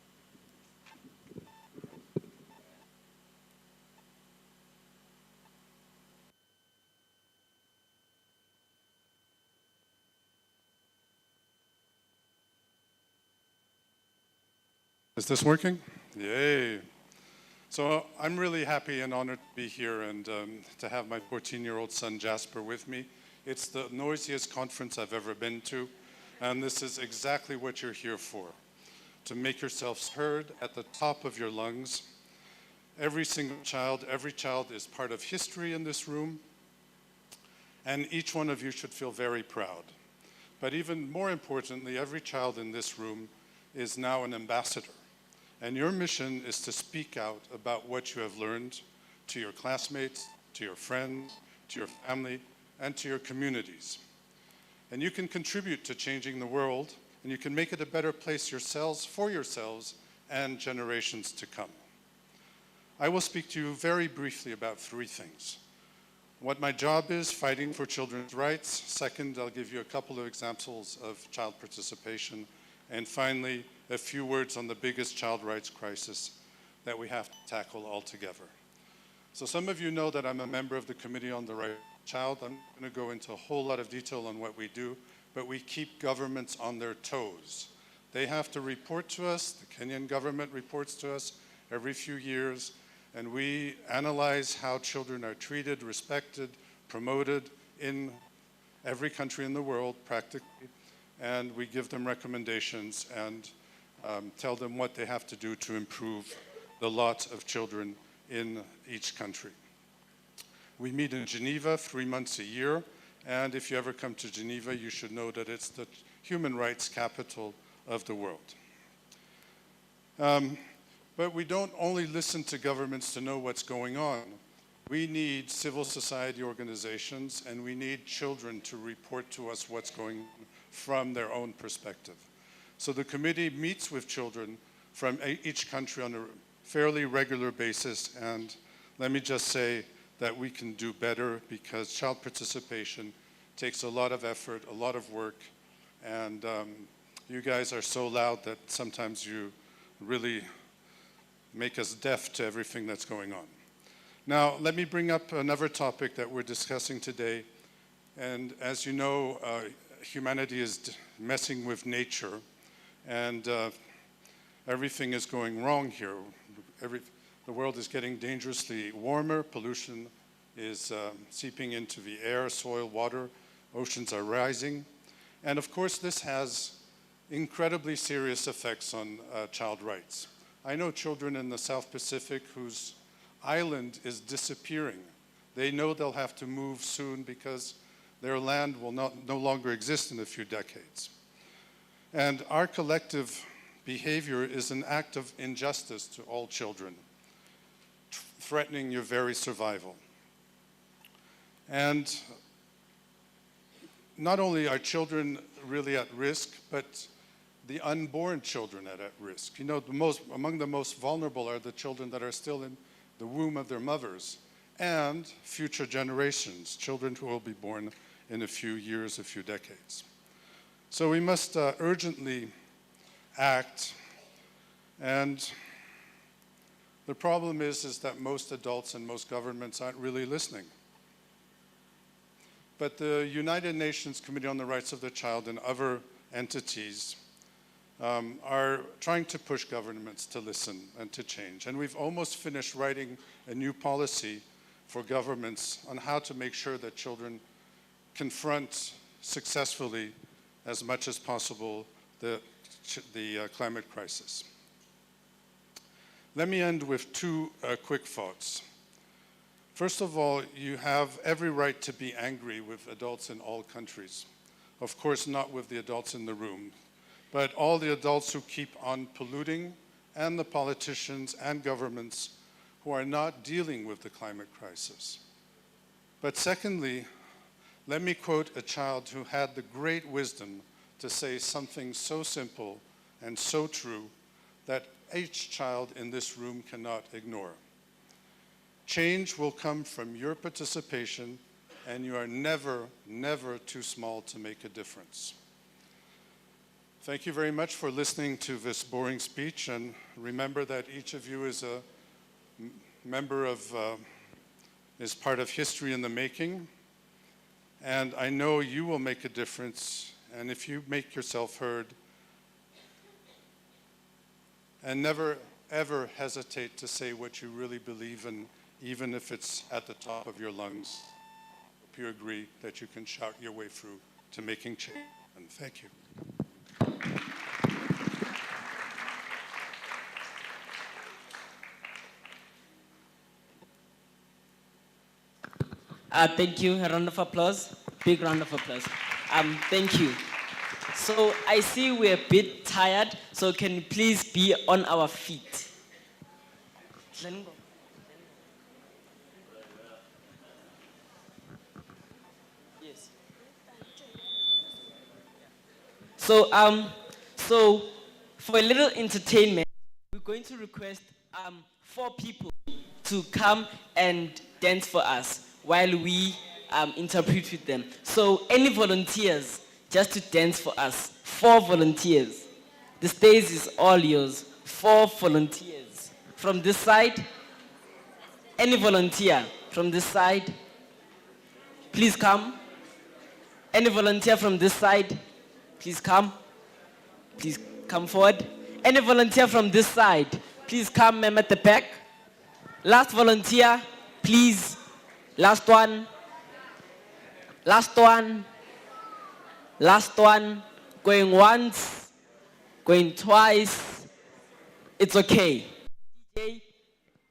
Is this working? Yay. So I'm really happy and honored to be here and to have my 14-year-old son Jasper with me. It's the noisiest conference I've ever been to, and this is exactly what you're here for, to make yourselves heard at the top of your lungs. Every child is part of history in this room, and each one of you should feel very proud. But even more importantly, every child in this room is now an ambassador. And your mission is to speak out about what you have learned to your classmates, to your friends, to your family, and to your communities. And you can contribute to changing the world, and you can make it a better place yourselves, for yourselves, and generations to come. I will speak to you very briefly about three things. What my job is, fighting for children's rights. Second, I'll give you a couple of examples of child participation. And finally, a few words on the biggest child rights crisis that we have to tackle all together. So some of you know that I'm a member of the Committee on the Rights of the Child. I'm going to go into a whole lot of detail on what we do, but we keep governments on their toes. They have to report to us. The Kenyan government reports to us every few years, and we analyze how children are treated, respected, promoted in every country in the world, practically, and we give them recommendations and tell them what they have to do to improve the lot of children in each country. We meet in Geneva 3 months a year, and if you ever come to Geneva, you should know that it's the human rights capital of the world. But we don't only listen to governments to know what's going on. We need civil society organizations, and we need children to report to us what's going on from their own perspective. So the committee meets with children from each country on a fairly regular basis, and let me just say that we can do better because child participation takes a lot of effort, a lot of work, and you guys are so loud that sometimes you really make us deaf to everything that's going on. Now, let me bring up another topic that we're discussing today, and as you know, humanity is messing with nature, and everything is going wrong here. The world is getting dangerously warmer. Pollution is seeping into the air, soil, water. Oceans are rising. And of course, this has incredibly serious effects on child rights. I know children in the South Pacific whose island is disappearing. They know they'll have to move soon because their land will no longer exist in a few decades. And our collective behavior is an act of injustice to all children, threatening your very survival. And not only are children really at risk, but the unborn children are at risk. You know, among the most vulnerable are the children that are still in the womb of their mothers, and future generations, children who will be born in a few years, a few decades. So we must urgently act, and the problem is that most adults and most governments aren't really listening. But the United Nations Committee on the Rights of the Child and other entities are trying to push governments to listen and to change. And we've almost finished writing a new policy for governments on how to make sure that children confront successfully as much as possible the climate crisis. Let me end with two quick thoughts. First of all, you have every right to be angry with adults in all countries. Of course, not with the adults in the room, but all the adults who keep on polluting, and the politicians and governments who are not dealing with the climate crisis. But secondly, let me quote a child who had the great wisdom to say something so simple and so true that each child in this room cannot ignore. Change will come from your participation, and you are never, never too small to make a difference. Thank you very much for listening to this boring speech, and remember that each of you is a member of, is part of history in the making, and I know you will make a difference, and if you make yourself heard, and never ever hesitate to say what you really believe in, even if it's at the top of your lungs. Hope you agree that you can shout your way through to making change, and thank you. Thank you. A round of applause. Big round of applause. Thank you. So I see we're a bit tired, so can you please be on our feet? Yes. So for a little entertainment, we're going to request 4 people to come and dance for us while we interpret with them. So any volunteers just to dance for us? 4 volunteers. The stage is all yours. 4 volunteers. From this side, any volunteer from this side, please come. Any volunteer from this side, please come. Please come forward. Any volunteer from this side, please come, ma'am, at the back. Last volunteer, please. Last one. Last one. Last one. Going once. Going twice. It's okay. DJ,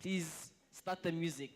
please start the music.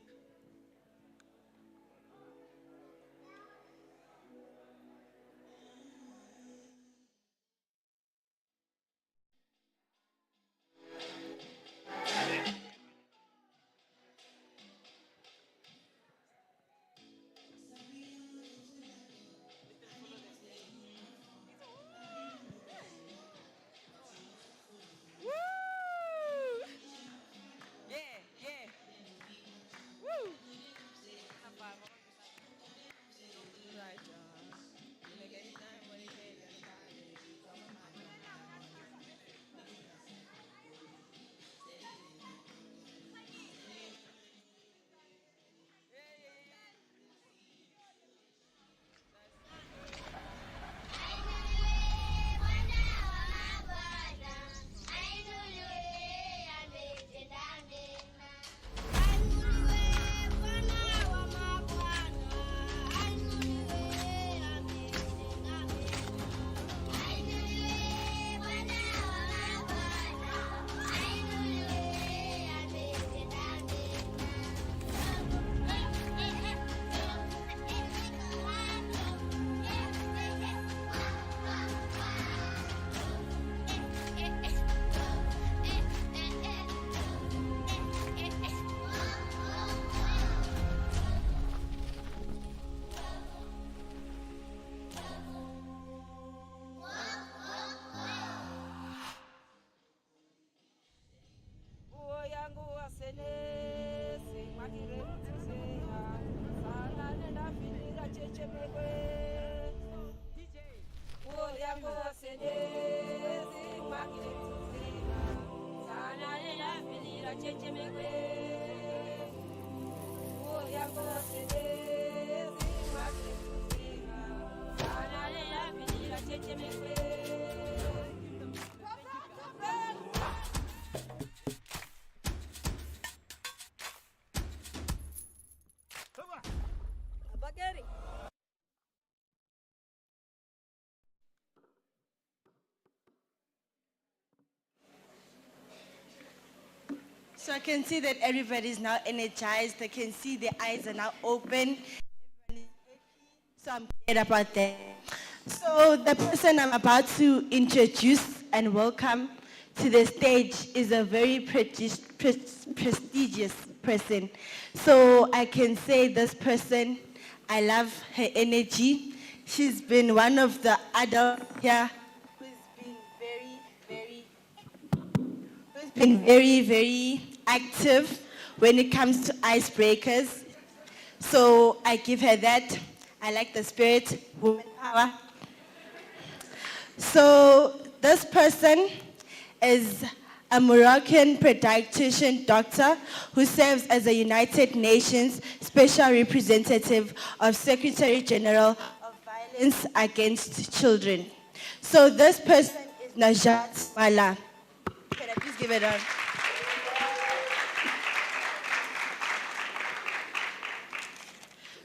So I can see that everybody is now energized. I can see their eyes are now open. So I'm glad about that. So the person I'm about to introduce and welcome to the stage is a very prestigious person. So I can say this person I love her energy. She's been one of the adults here who's been very, very active when it comes to icebreakers. So I give her that. I like the spirit, woman power. So this person is a Moroccan pediatrician doctor who serves as a United Nations Special Representative of Secretary General of Violence Against Children. So this person is Najat Mala. Can I please give it up?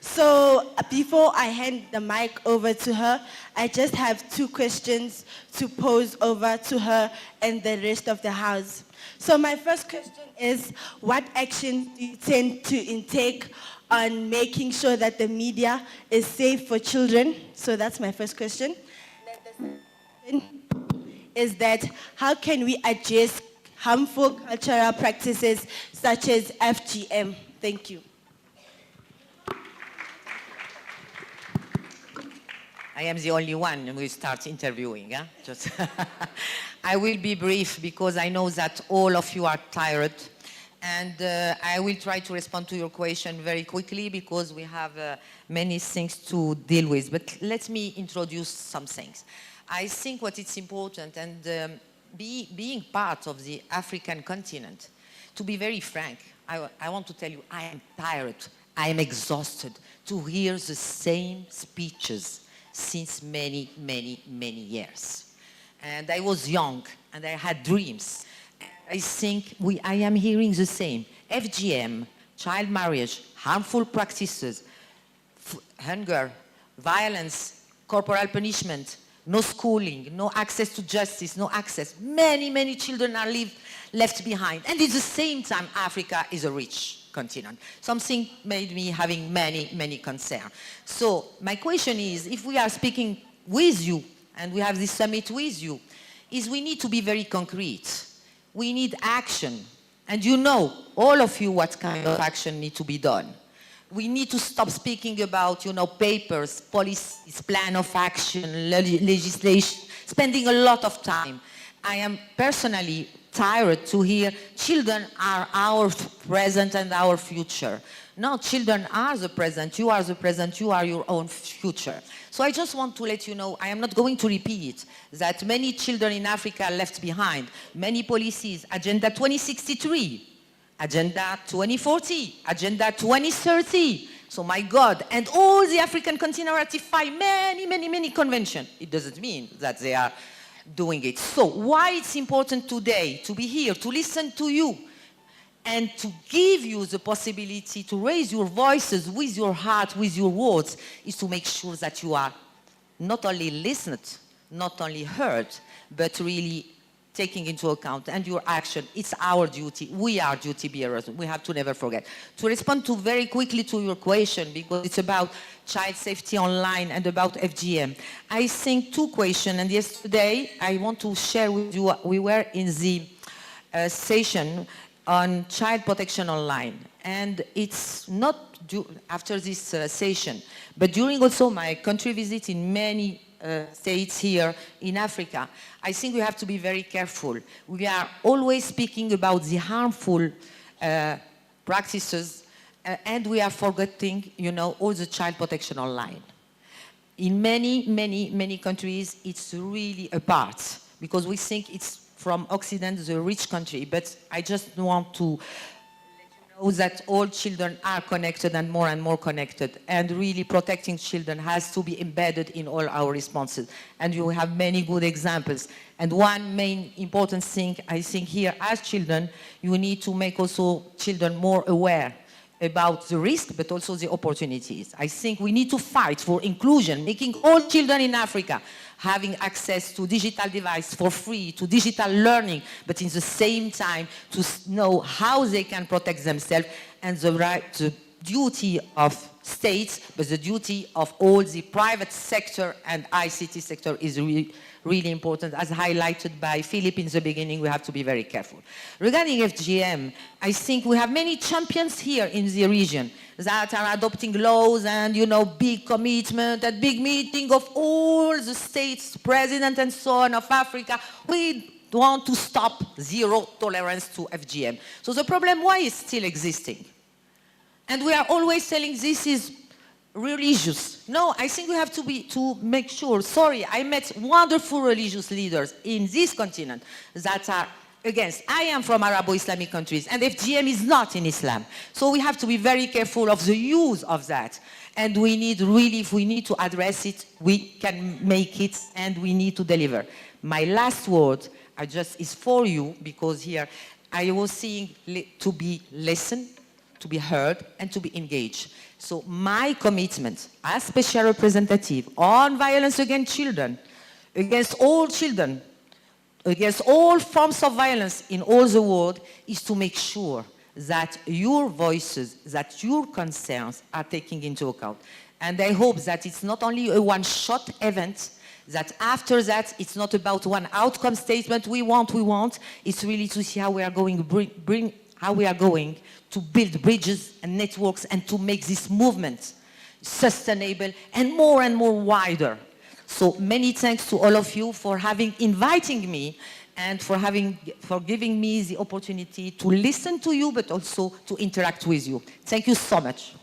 So before I hand the mic over to her, I just have 2 questions to pose over to her and the rest of the house. So my first question is, what action do you tend to intake on making sure that the media is safe for children? So that's my first question. Then the second is that how can we address harmful cultural practices such as FGM? Thank you. I am the only one who will start interviewing. Just I will be brief because I know that all of you are tired. And I will try to respond to your question very quickly because we have many things to deal with. But let me introduce some things. I think what is important, and being part of the African continent, to be very frank, I want to tell you, I am tired, I am exhausted to hear the same speeches since many, many, many years. And I was young, and I had dreams. I think I am hearing the same. FGM, child marriage, harmful practices, hunger, violence, corporal punishment, no schooling, no access to justice, no access. Many, many children are left behind. And at the same time, Africa is a rich continent. Something made me having many, many concerns. So my question is, if we are speaking with you, and we have this summit with you, is we need to be very concrete. We need action. And you know, all of you, what kind of action need to be done. We need to stop speaking about, papers, policies, plan of action, legislation, spending a lot of time. I am personally tired to hear children are our present and our future. No, children are the present, you are the present, you are your own future. So I just want to let you know, I am not going to repeat that many children in Africa are left behind. Many policies, Agenda 2063, Agenda 2040, Agenda 2030. So my God, and all the African continent ratify many, many, many conventions. It doesn't mean that they are doing it. So why it's important today to be here, to listen to you, and to give you the possibility to raise your voices with your heart, with your words, is to make sure that you are not only listened, not only heard, but really taking into account and your action. It's our duty. We are duty bearers. We have to never forget. To respond to very quickly to your question, because it's about child safety online and about FGM. I think 2 questions, and yesterday I want to share with you, we were in the session on child protection online. And it's not after this session, but during also my country visit in many states here in Africa, I think we have to be very careful. We are always speaking about the harmful practices, and we are forgetting, all the child protection online. In many, many, many countries, it's really apart, because we think it's from Occident, the rich country. But I just want to let you know that all children are connected and more connected. And really protecting children has to be embedded in all our responses. And you have many good examples. And one main important thing, I think here, as children, you need to make also children more aware about the risk, but also the opportunities. I think we need to fight for inclusion, making all children in Africa having access to digital device for free, to digital learning, but in the same time to know how they can protect themselves, and the duty of states, but the duty of all the private sector and ICT sector is really important. As highlighted by Philip in the beginning, we have to be very careful. Regarding FGM, I think we have many champions here in the region that are adopting laws and, big commitment and big meeting of all the states, president and so on of Africa. We want to stop zero tolerance to FGM. So the problem, why is still existing? And we are always telling this is religious. No, I think we have to make sure. Sorry, I met wonderful religious leaders in this continent that are against. I am from Arabo-Islamic countries, and FGM is not in Islam. So we have to be very careful of the use of that. And we need really, if we need to address it, we can make it, and we need to deliver. My last word is for you, because here I was saying to be listened, to be heard, and to be engaged. So my commitment as special representative on violence against children, against all children, against all forms of violence in all the world, is to make sure that your voices, that your concerns are taken into account. And I hope that it's not only a one-shot event, that after that, it's not about one outcome statement, we want, it's really to see how we are going to build bridges and networks and to make this movement sustainable and more wider. So many thanks to all of you for inviting me and for giving me the opportunity to listen to you, but also to interact with you. Thank you so much.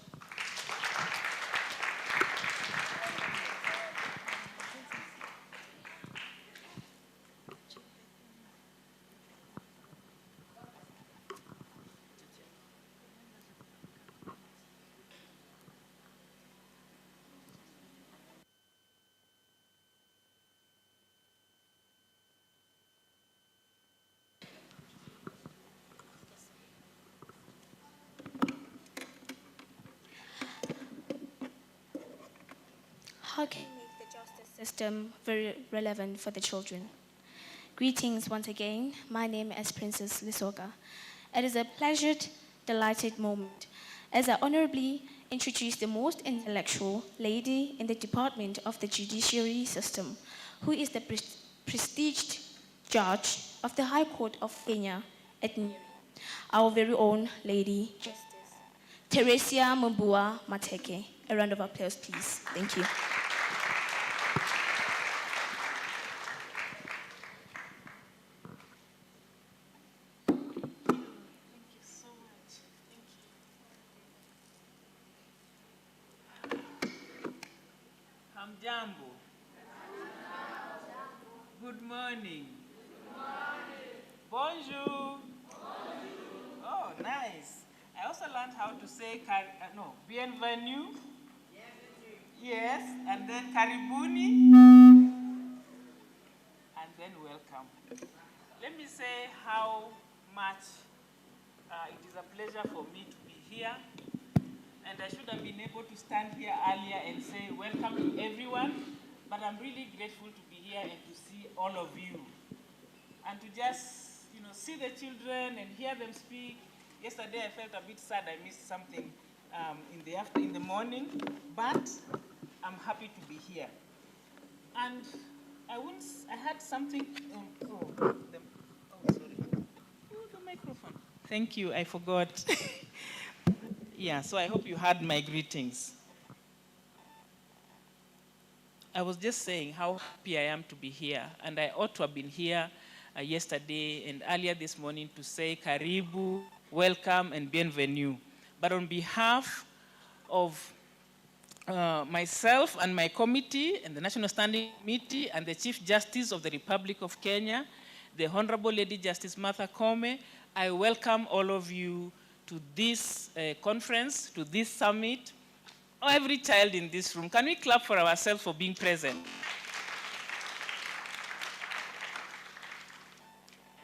How can we make the justice system very relevant for the children? Greetings once again. My name is Princess Lisoga. It is a pleasured, delighted moment as I honorably introduce the most intellectual lady in the Department of the Judiciary System, who is the prestiged judge of the High Court of Kenya at Nyeri, our very own Lady Justice, Teresia Mbua Mateke. A round of applause, please. Thank you. Hamjambo. Good morning. Bonjour. Oh, nice. I also learned how to say bienvenue. Yes, and then karibuni. And then welcome. Let me say how much it is a pleasure for me to be here. And I should have been able to stand here earlier and say welcome to everyone, but I'm really grateful to be here and to see all of you. And to just, see the children and hear them speak. Yesterday I felt a bit sad I missed something in the morning, but I'm happy to be here. And I had something, sorry. Oh, the microphone. Thank you, I forgot. Yeah, so I hope you heard my greetings. I was just saying how happy I am to be here, and I ought to have been here yesterday and earlier this morning to say karibu, welcome, and bienvenue. But on behalf of myself and my committee and the National Standing Committee and the Chief Justice of the Republic of Kenya, the Honorable Lady Justice Martha Koome, I welcome all of you to this conference, to this summit. Oh, every child in this room, can we clap for ourselves for being present?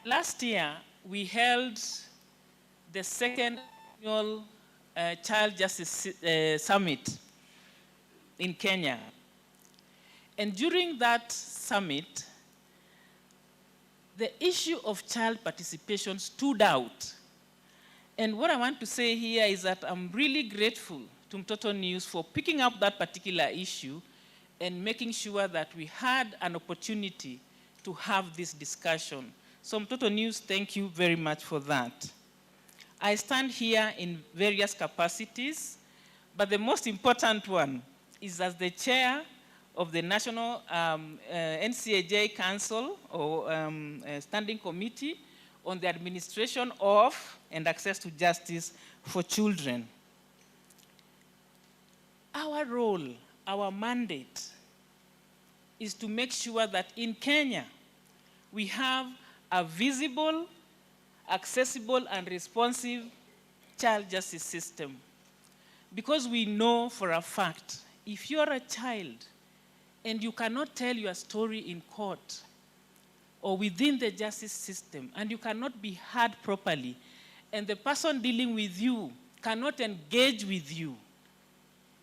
Last year, we held the second annual Child Justice Summit in Kenya. And during that summit, the issue of child participation stood out. And what I want to say here is that I'm really grateful to Mtoto News for picking up that particular issue and making sure that we had an opportunity to have this discussion. So Mtoto News, thank you very much for that. I stand here in various capacities, but the most important one is as the chair of the National NCAJ Council, or Standing Committee on the Administration of and Access to Justice for Children. Our role, our mandate, is to make sure that in Kenya, we have a visible, accessible, and responsive child justice system. Because we know for a fact, if you're a child and you cannot tell your story in court or within the justice system, and you cannot be heard properly, and the person dealing with you cannot engage with you,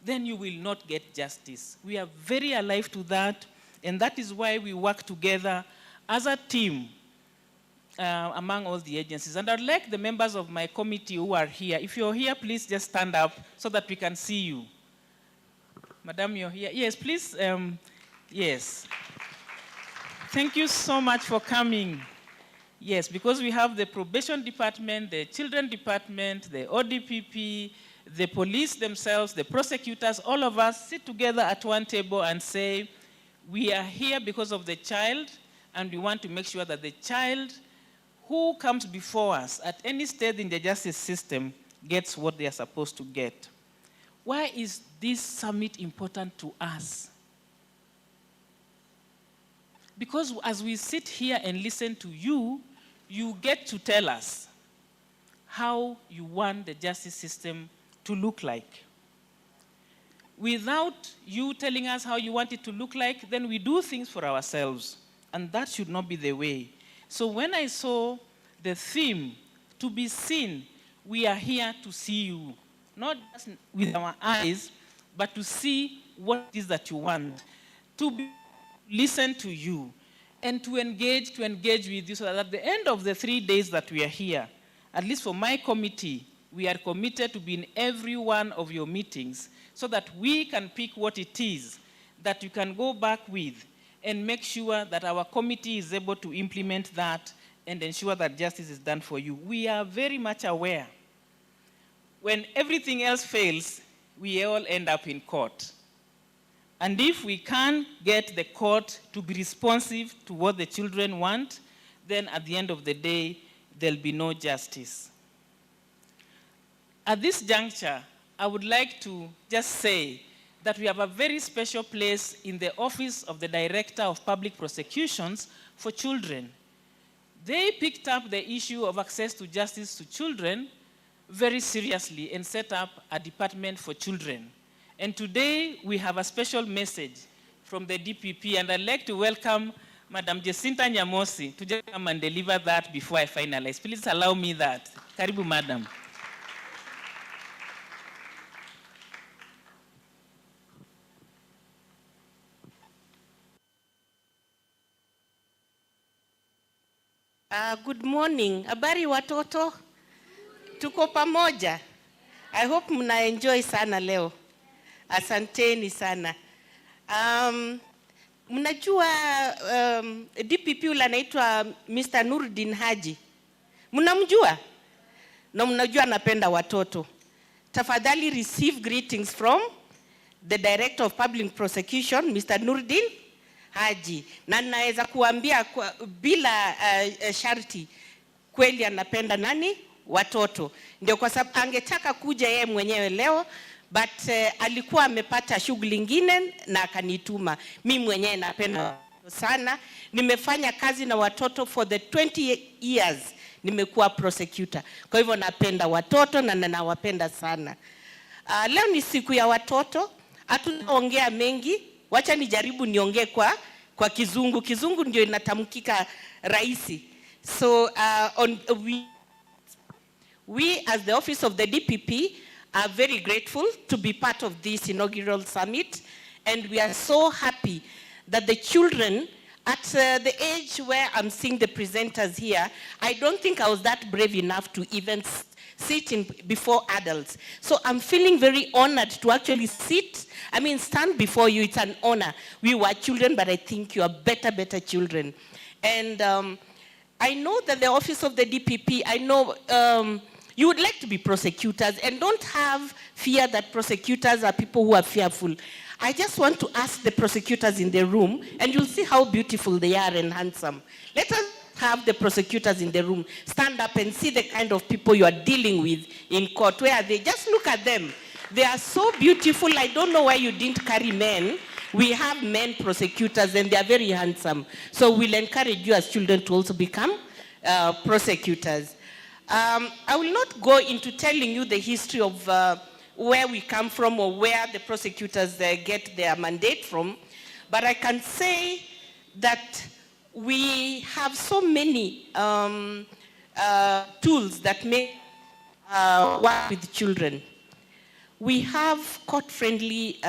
then you will not get justice. We are very alive to that, and that is why we work together as a team among all the agencies. And I'd like the members of my committee who are here, if you're here, please just stand up so that we can see you. Madam, you're here. Yes, please. Yes. Thank you so much for coming. Yes, because we have the probation department, the children department, the ODPP, the police themselves, the prosecutors, all of us sit together at one table and say, we are here because of the child, and we want to make sure that the child who comes before us at any stage in the justice system gets what they are supposed to get. Why is this summit important to us? Because as we sit here and listen to you, you get to tell us how you want the justice system to look like. Without you telling us how you want it to look like, then we do things for ourselves, and that should not be the way. So when I saw the theme, to be seen, we are here to see you, not just with our eyes, but to see what it is that you want, to listen to you, and to engage with you, so that at the end of the 3 days that we are here, at least for my committee, we are committed to be in every one of your meetings so that we can pick what it is that you can go back with and make sure that our committee is able to implement that and ensure that justice is done for you. We are very much aware. When everything else fails, we all end up in court. And if we can't get the court to be responsive to what the children want, then at the end of the day, there'll be no justice. At this juncture, I would like to just say that we have a very special place in the Office of the Director of Public Prosecutions for Children. They picked up the issue of access to justice to children very seriously and set up a department for children. And today, we have a special message from the DPP, and I'd like to welcome Madam Jacinta Nyamosi to just come and deliver that before I finalize. Please allow me that. Karibu, Madam. Good morning. Habari watoto? Tuko pamoja? I hope mna enjoy sana leo. Asanteni sana. Mnajua DPP ule anaitwa Mr. Nuruddin Haji. Mnamjua? Na mnajua anapenda watoto. Tafadhali receive greetings from the Director of Public Prosecution, Mr. Nuruddin Haji. Na naweza kuambia bila sharti kweli anapenda nani? Watoto. Ndio kwa sababu angetaka kuja yeye mwenyewe leo, but alikuwa amepata shughuli nyingine na akanituma. Mimi mwenyewe napenda watoto sana. Nimefanya kazi na watoto for the 20 years. Nimekuwa prosecutor. Kwa hivyo napenda watoto na ninawapenda sana. Leo ni siku ya watoto. Hatutaongea mengi. Wacha nijaribu niongee kwa Kizungu. Kizungu ndio inatamkika rahisi. So we as the office of the DPP are very grateful to be part of this inaugural summit, and we are so happy that the children At the age where I'm seeing the presenters here, I don't think I was that brave enough to even sit in before adults. So I'm feeling very honored to actually stand before you. It's an honor. We were children, but I think you are better children. And I know that the office of the DPP, I know you would like to be prosecutors, and don't have fear that prosecutors are people who are fearful. I just want to ask the prosecutors in the room, and you'll see how beautiful they are and handsome. Let us have the prosecutors in the room stand up and see the kind of people you are dealing with in court. Where are they? Just look at them. They are so beautiful. I don't know why you didn't carry men. We have men prosecutors, and they are very handsome. So we'll encourage you as children to also become prosecutors. I will not go into telling you the history of where we come from or where the prosecutors get their mandate from, but I can say that we have so many tools that make work with children. We have court-friendly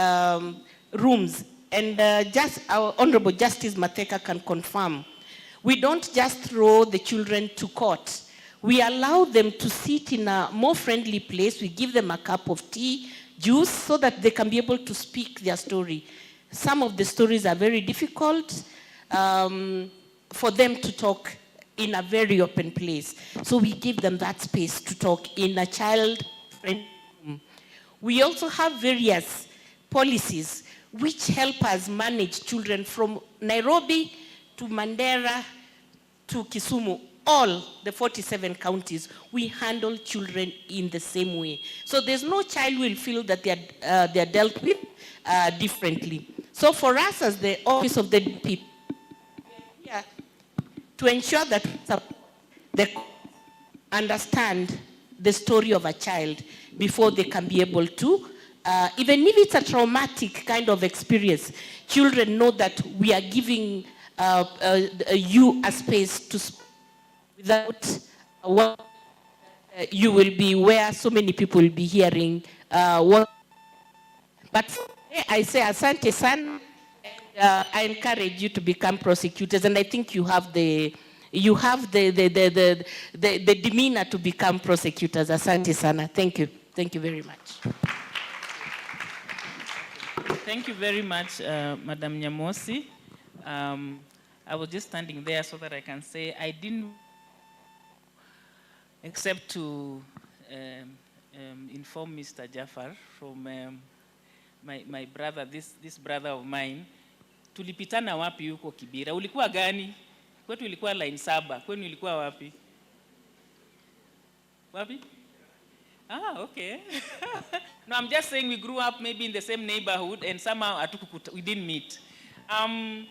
rooms, and our Honorable Justice Mateka can confirm. We don't just throw the children to court. We allow them to sit in a more friendly place. We give them a cup of tea, juice, so that they can be able to speak their story. Some of the stories are very difficult for them to talk in a very open place. So we give them that space to talk in a child-friendly room. We also have various policies which help us manage children from Nairobi to Mandera to Kisumu. All the 47 counties, we handle children in the same way. So there's no child will feel that they're dealt with differently. So for us as the Office of the DPP, yeah, to ensure that they understand the story of a child before they can be able to, even if it's a traumatic kind of experience, children know that we are giving you a space to speak without what you will be where so many people will be hearing what. But I say asante sana, and I encourage you to become prosecutors, and I think you have the demeanor to become prosecutors. Asante sana. Thank you. Thank you very much. Thank you very much, Madam Nyamosi. I was just standing there so that I can say I didn't except to inform Mr. Jafar from my brother, this brother of mine. Tulipitana wapi huko Kibira? Ulikuwa gani? Kwetu ulikuwa line 7. Kwenu ulikuwa wapi? Wapi? Ah, okay. No, I'm just saying we grew up maybe in the same neighborhood and somehow we didn't meet. I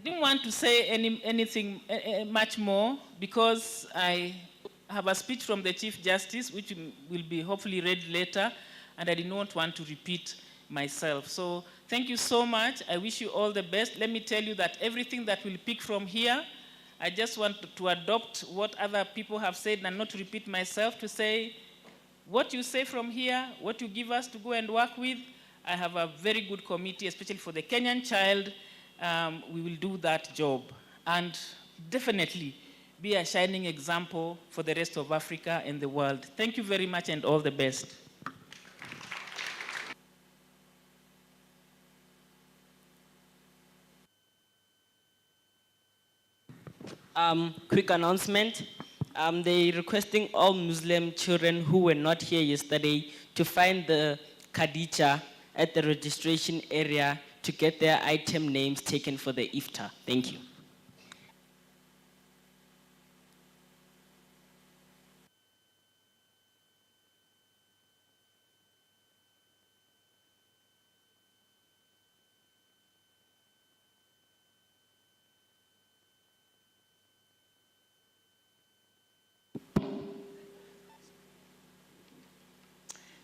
didn't want to say anything much more because I have a speech from the Chief Justice which will be hopefully read later, and I did not want to repeat myself. So thank you so much. I wish you all the best. Let me tell you that everything that we'll pick from here, I just want to adopt what other people have said and not to repeat myself, to say what you say from here, what you give us to go and work with. I have a very good committee, especially for the Kenyan child. We will do that job and definitely be a shining example for the rest of Africa and the world. Thank you very much and all the best. Quick announcement. They're requesting all Muslim children who were not here yesterday to find the Khadija at the registration area to get their item names taken for the iftar. Thank you.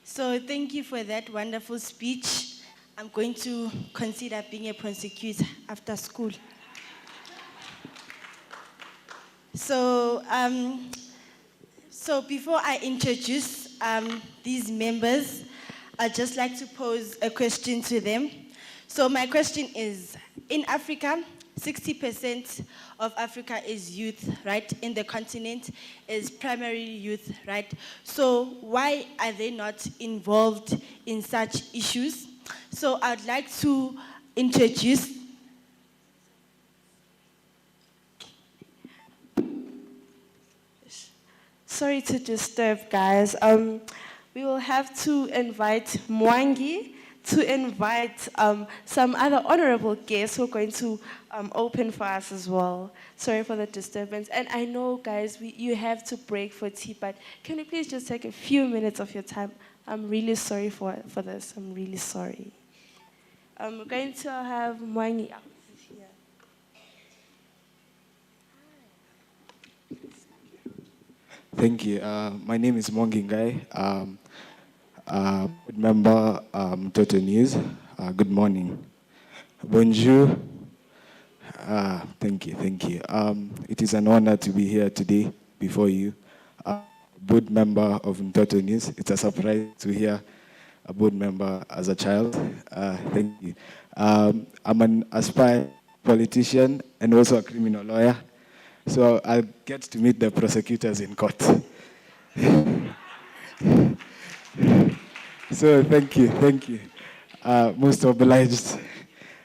So thank you for that wonderful speech. I'm going to consider being a prosecutor after school. So before I introduce these members, I'd just like to pose a question to them. So my question is, in Africa, 60% of Africa is youth, right? In the continent is primary youth, right? So why are they not involved in such issues? So I'd like to introduce Sorry to disturb, guys. We will have to invite Mwangi to invite some other honorable guests who are going to open for us as well. Sorry for the disturbance. And I know, guys, you have to break for tea, but can we please just take a few minutes of your time? I'm really sorry for this. I'm really sorry. We're going to have Mwangi up here. Thank you. My name is Mongingai. Board member Total News. Good morning. Bonjour. Thank you. It is an honor to be here today before you. Board member of Total News. It's a surprise to hear a board member as a child. Thank you. I'm an aspiring politician and also a criminal lawyer. So I'll get to meet the prosecutors in court. So thank you. Most obliged.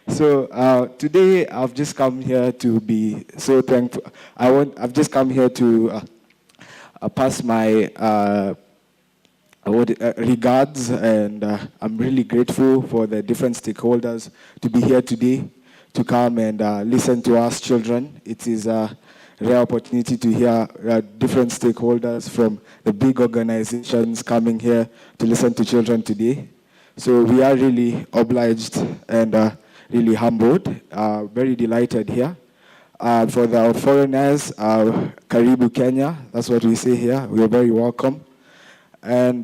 So today I've just come here to be so thankful. I've just come here to pass my regards, and I'm really grateful for the different stakeholders to be here today, to come and listen to us children. It is a rare opportunity to hear different stakeholders from the big organizations coming here to listen to children today. So we are really obliged and really humbled, very delighted here. For the foreigners, Karibu Kenya, that's what we say here. We are very welcome. And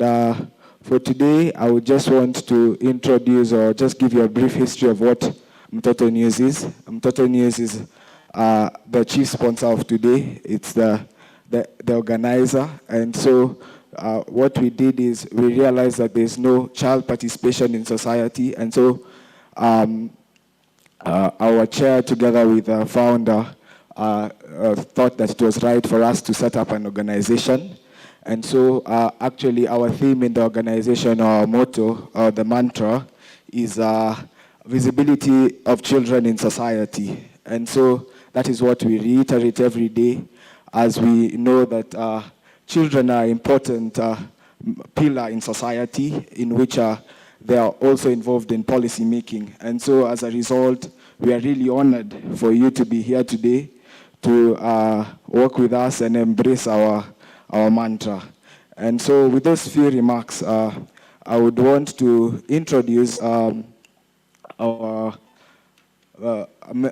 for today, I would just want to introduce or just give you a brief history of what Mtoto News is. Mtoto News is the chief sponsor of today. It's the organizer. And so what we did is we realized that there's no child participation in society. And so our chair, together with the founder, thought that it was right for us to set up an organization. And so actually our theme in the organization, our motto, the mantra, is visibility of children in society. And so that is what we reiterate every day, as we know that children are important pillar in society, in which they are also involved in policy making. And so as a result, we are really honored for you to be here today to work with us and embrace our mantra. And so with those few remarks, I would want to introduce our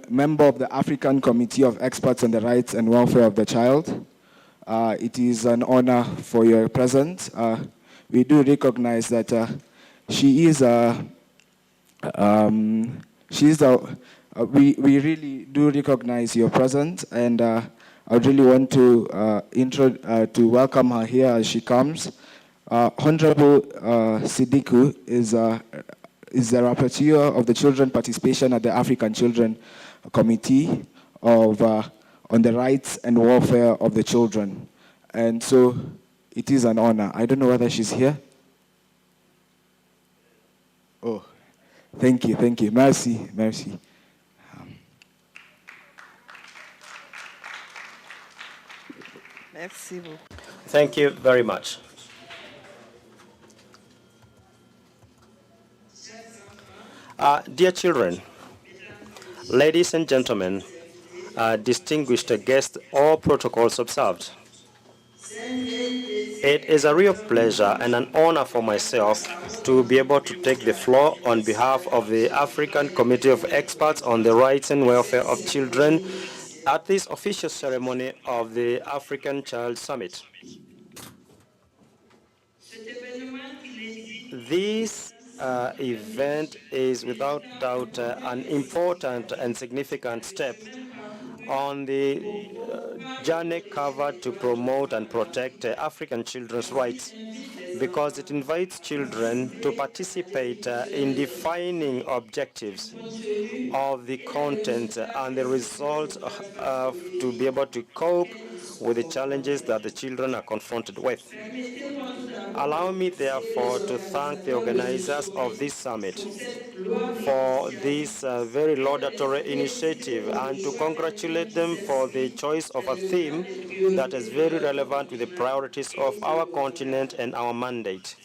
member of the African Committee of Experts on the Rights and Welfare of the Child. It is an honor for your presence. We do recognize that we really do recognize your presence, and I really want to welcome her here as she comes. Honorable Sidiku is the rapporteur of the children participation at the African Children Committee on the rights and welfare of the children. And so it is an honor. I don't know whether she's here. Oh, thank you. Merci. Thank you very much. Dear children, ladies and gentlemen, distinguished guests, all protocols observed. It is a real pleasure and an honor for myself to be able to take the floor on behalf of the African Committee of Experts on the Rights and Welfare of Children at this official ceremony of the African Child Summit. This event is without doubt an important and significant step on the journey covered to promote and protect African children's rights, because it invites children to participate in defining objectives of the content and the results to be able to cope with the challenges that the children are confronted with. Allow me, therefore, to thank the organizers of this summit for this very laudatory initiative and to congratulate them for the choice of a theme that is very relevant with the priorities of our continent and our mandate.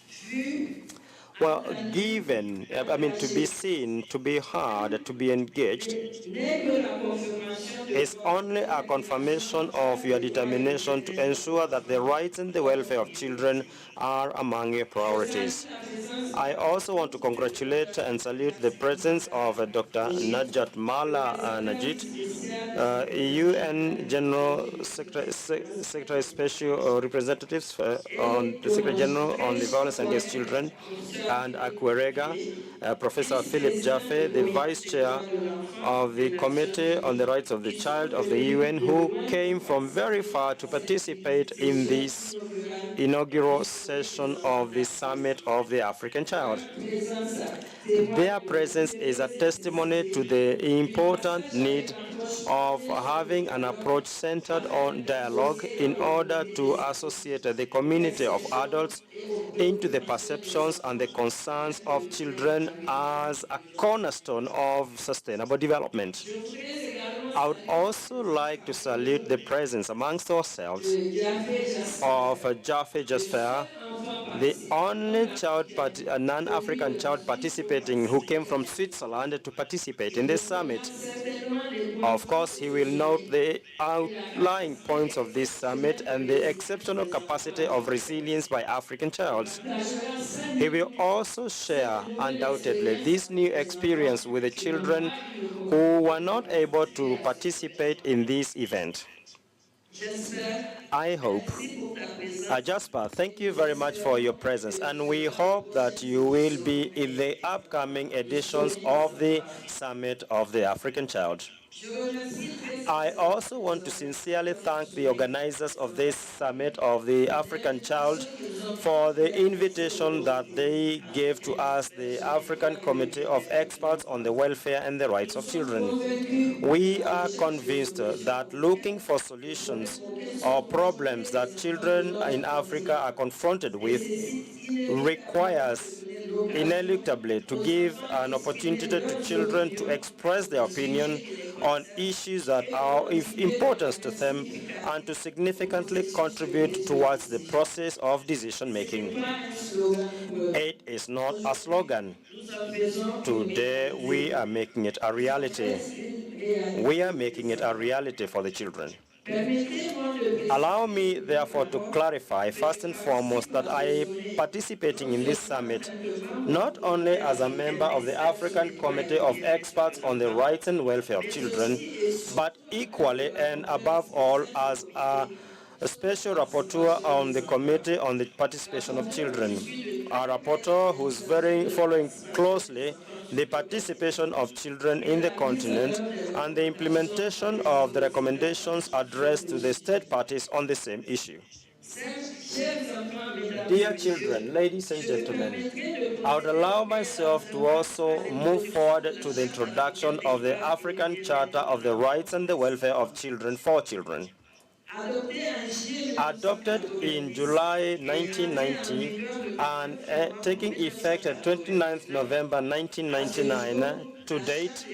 Well, given, to be seen, to be heard, to be engaged, is only a confirmation of your determination to ensure that the rights and the welfare of children are among your priorities. I also want to congratulate and salute the presence of Dr. Najat Mala Najit, UN General Secretary Special Representatives on the Secretary General on the Violence Against Children, and Akwerega, Professor Philip Jaffe, the Vice Chair of the Committee on the Rights of the Child of the UN, who came from very far to participate in this inaugural session of the Summit of the African Child. Their presence is a testimony to the important need of having an approach centered on dialogue in order to associate the community of adults into the perceptions and the concerns of children as a cornerstone of sustainable development. I would also like to salute the presence amongst ourselves of Jaffe Jasfer, the only non-African child participating who came from Switzerland to participate in this summit. Of course, he will note the outlying points of this summit and the exceptional capacity of resilience by African childs. He will also share, undoubtedly, this new experience with the children who were not able to participate in this event. I hope. Jasper, thank you very much for your presence, and we hope that you will be in the upcoming editions of the Summit of the African Child. I also want to sincerely thank the organizers of this Summit of the African Child for the invitation that they gave to us, the African Committee of Experts on the Welfare and the Rights of Children. We are convinced that looking for solutions or problems that children in Africa are confronted with requires ineluctably to give an opportunity to children to express their opinion on issues that are of importance to them and to significantly contribute towards the process of decision making. It is not a slogan. Today we are making it a reality. We are making it a reality for the children. Allow me, therefore, to clarify first and foremost that I am participating in this summit not only as a member of the African Committee of Experts on the Rights and Welfare of Children, but equally and above all as a special rapporteur on the Committee on the Participation of Children, a rapporteur who is following closely the participation of children in the continent and the implementation of the recommendations addressed to the state parties on the same issue. Dear children, ladies and gentlemen, I would allow myself to also move forward to the introduction of the African Charter of the Rights and the Welfare of Children for Children. Adopted in July 1990 and taking effect at 29th November 1999, to date,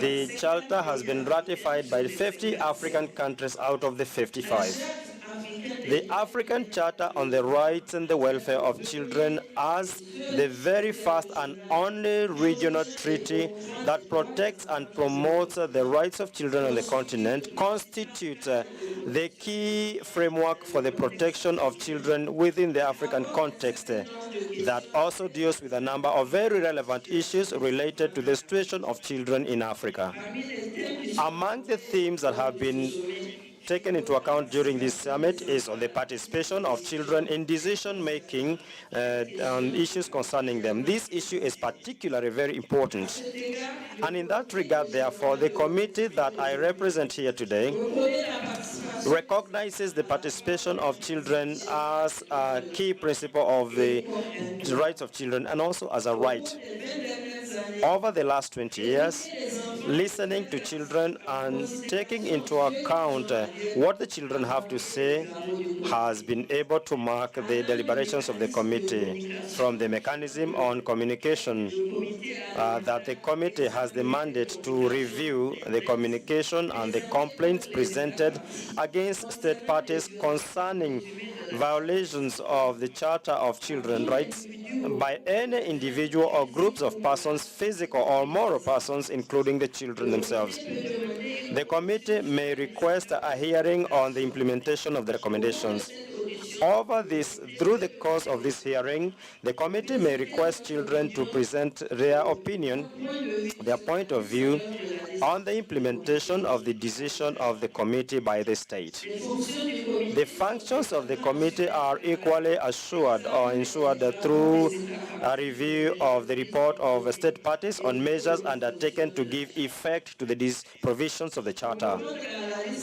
the Charter has been ratified by 50 African countries out of the 55. The African Charter on the Rights and the Welfare of Children as the very first and only regional treaty that protects and promotes the rights of children on the continent constitutes the key framework for the protection of children within the African context that also deals with a number of very relevant issues related to the situation of children in Africa. Among the themes that have been taken into account during this summit is on the participation of children in decision-making on issues concerning them. This issue is particularly very important. And in that regard, therefore, the committee that I represent here today recognizes the participation of children as a key principle of the rights of children and also as a right. Over the last 20 years, listening to children and taking into account what the children have to say has been able to mark the deliberations of the committee from the mechanism on communication that the committee has the mandate to review the communication and the complaints presented against state parties concerning violations of the Charter of Children's Rights by any individual or groups of persons, physical or moral persons, including the children themselves. The committee may request a hearing on the implementation of the recommendations. Through the course of this hearing, the committee may request children to present their opinion, their point of view on the implementation of the decision of the committee by the state. The functions of the committee are equally assured or ensured through a review of the report of state parties on measures undertaken to give effect to the provisions of the Charter.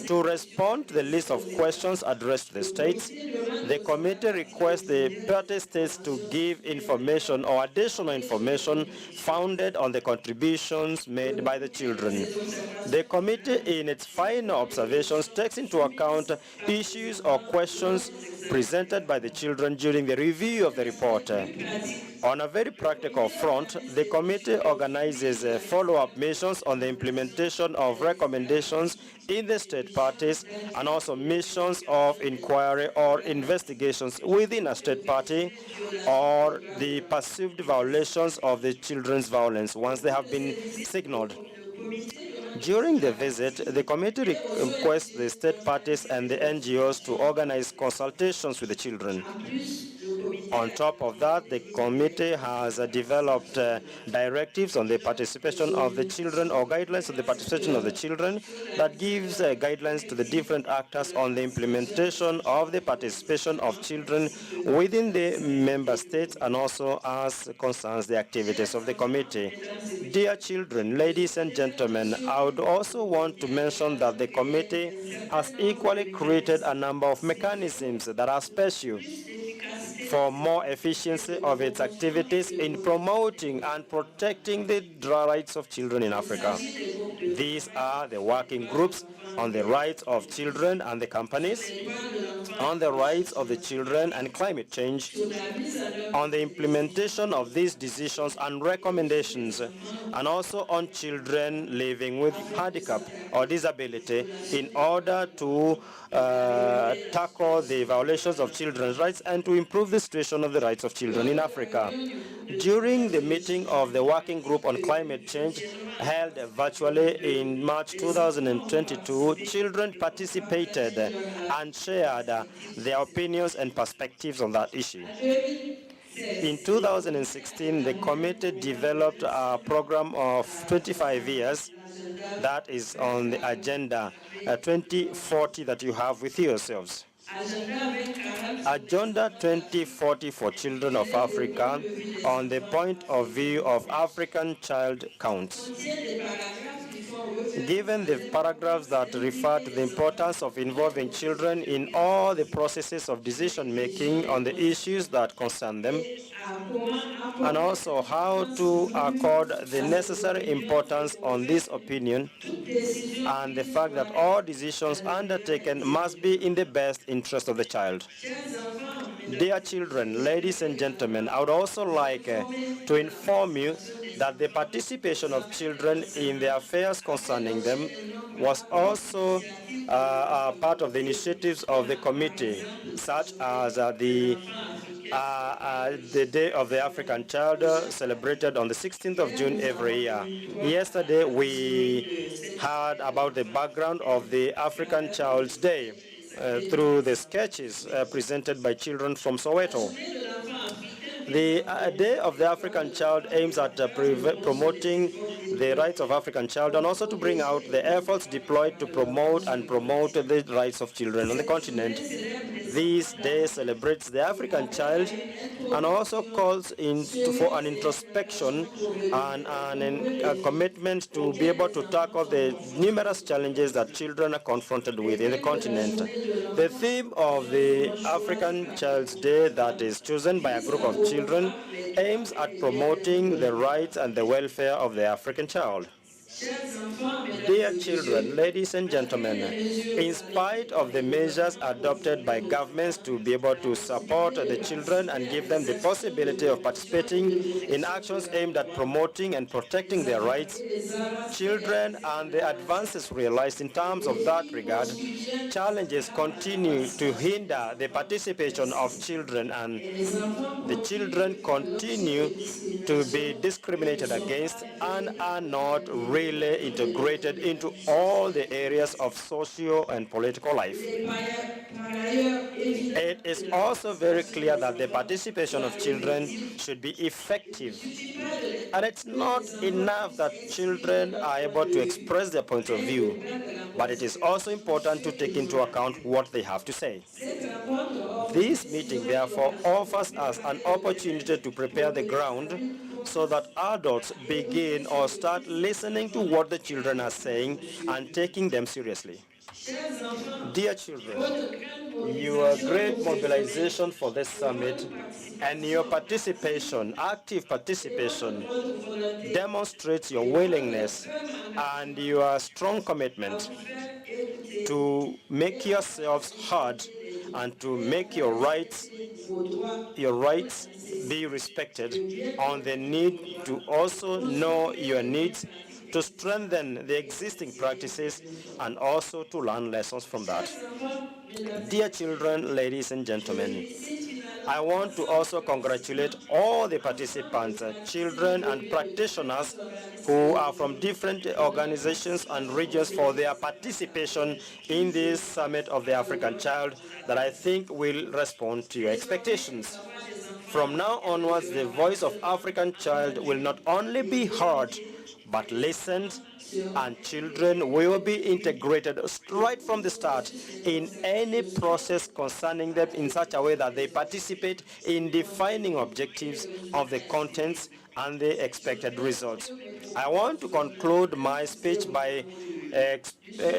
To respond to the list of questions addressed to the states, the committee requests the party states to give information or additional information founded on the contributions made by the children. The committee, in its final observations, takes into account issues or questions presented by the children during the review of the report. On a very practical front, the committee organizes follow-up missions on the implementation of recommendations in the state parties and also missions of inquiry or investigations within a state party or the perceived violations of the children's violence once they have been signaled. During the visit, the committee requests the state parties and the NGOs to organize consultations with the children. On top of that, the committee has developed directives on the participation of the children or guidelines on the participation of the children that gives guidelines to the different actors on the implementation of the participation of children within the member states and also as concerns the activities of the committee. Dear children, ladies and gentlemen, I would also want to mention that the committee has equally created a number of mechanisms that are special for more efficiency of its activities in promoting and protecting the rights of children in Africa. These are the working groups on the rights of children and the companies, on the rights of the children and climate change, on the implementation of these decisions and recommendations, and also on children living with handicap or disability in order to tackle the violations of children's rights and to improve the situation of the rights of children in Africa. During the meeting of the Working Group on Climate Change held virtually in March 2022, children participated and shared their opinions and perspectives on that issue. In 2016, the committee developed a program of 25 years that is on the agenda 2040 that you have with yourselves. Agenda 2040 for Children of Africa on the point of view of African child counts. Given the paragraphs that refer to the importance of involving children in all the processes of decision-making on the issues that concern them, and also how to accord the necessary importance on this opinion, and the fact that all decisions undertaken must be in the best interest of the child. Dear children, ladies and gentlemen, I would also like to inform you that the participation of children in the affairs concerning them was also part of the initiatives of the committee, such as the Day of the African Child celebrated on the 16th of June every year. Yesterday we heard about the background of the African Child's Day through the sketches presented by children from Soweto. The Day of the African Child aims at promoting the rights of African child and also to bring out the efforts deployed to promote the rights of children on the continent. This day celebrates the African child and also calls for an introspection and a commitment to be able to tackle the numerous challenges that children are confronted with in the continent. The theme of the African Child's Day that is chosen by a group of children aims at promoting the rights and the welfare of the African child. Dear children, ladies and gentlemen, in spite of the measures adopted by governments to be able to support the children and give them the possibility of participating in actions aimed at promoting and protecting their rights, children and the advances realized in terms of that regard, challenges continue to hinder the participation of children, and the children continue to be discriminated against and are not really integrated into all the areas of socio and political life. It is also very clear that the participation of children should be effective. And it's not enough that children are able to express their point of view, but it is also important to take into account what they have to say. This meeting, therefore, offers us an opportunity to prepare the ground so that adults begin or start listening to what the children are saying and taking them seriously. Dear children, your great mobilization for this summit and your participation, active participation, demonstrates your willingness and your strong commitment to make yourselves heard and to make your rights be respected, on the need to also know your needs, to strengthen the existing practices, and also to learn lessons from that. Dear children, ladies and gentlemen, I want to also congratulate all the participants, children and practitioners who are from different organizations and regions for their participation in this Summit of the African Child that I think will respond to your expectations. From now onwards, the voice of African child will not only be heard, but listened, and children will be integrated right from the start in any process concerning them in such a way that they participate in defining objectives of the contents and the expected results. I want to conclude my speech by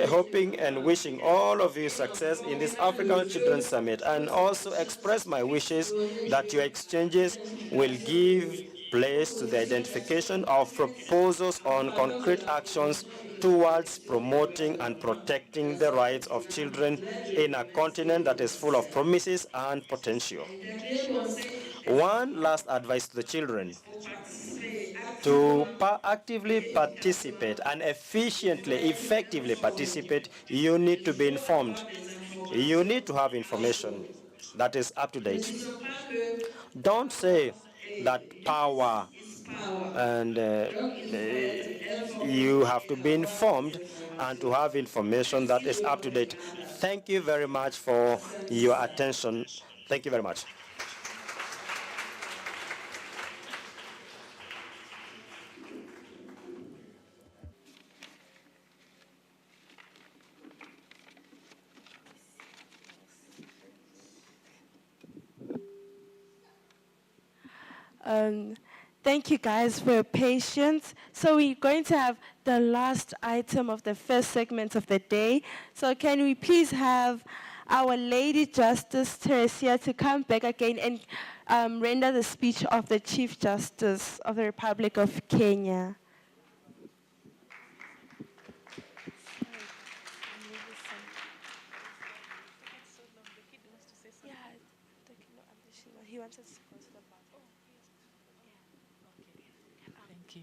hoping and wishing all of you success in this African Children's Summit, and also express my wishes that your exchanges will give place to the identification of proposals on concrete actions towards promoting and protecting the rights of children in a continent that is full of promises and potential. One last advice to the children: to actively participate and effectively participate, you need to be informed. You need to have information that is up to date. Don't say that power and you have to be informed and to have information that is up to date. Thank you very much for your attention. Thank you very much. Thank you guys for your patience. So we're going to have the last item of the first segment of the day. So can we please have our Lady Justice Teresia to come back again and render the speech of the Chief Justice of the Republic of Kenya. He wanted to go to the bathroom. Thank you.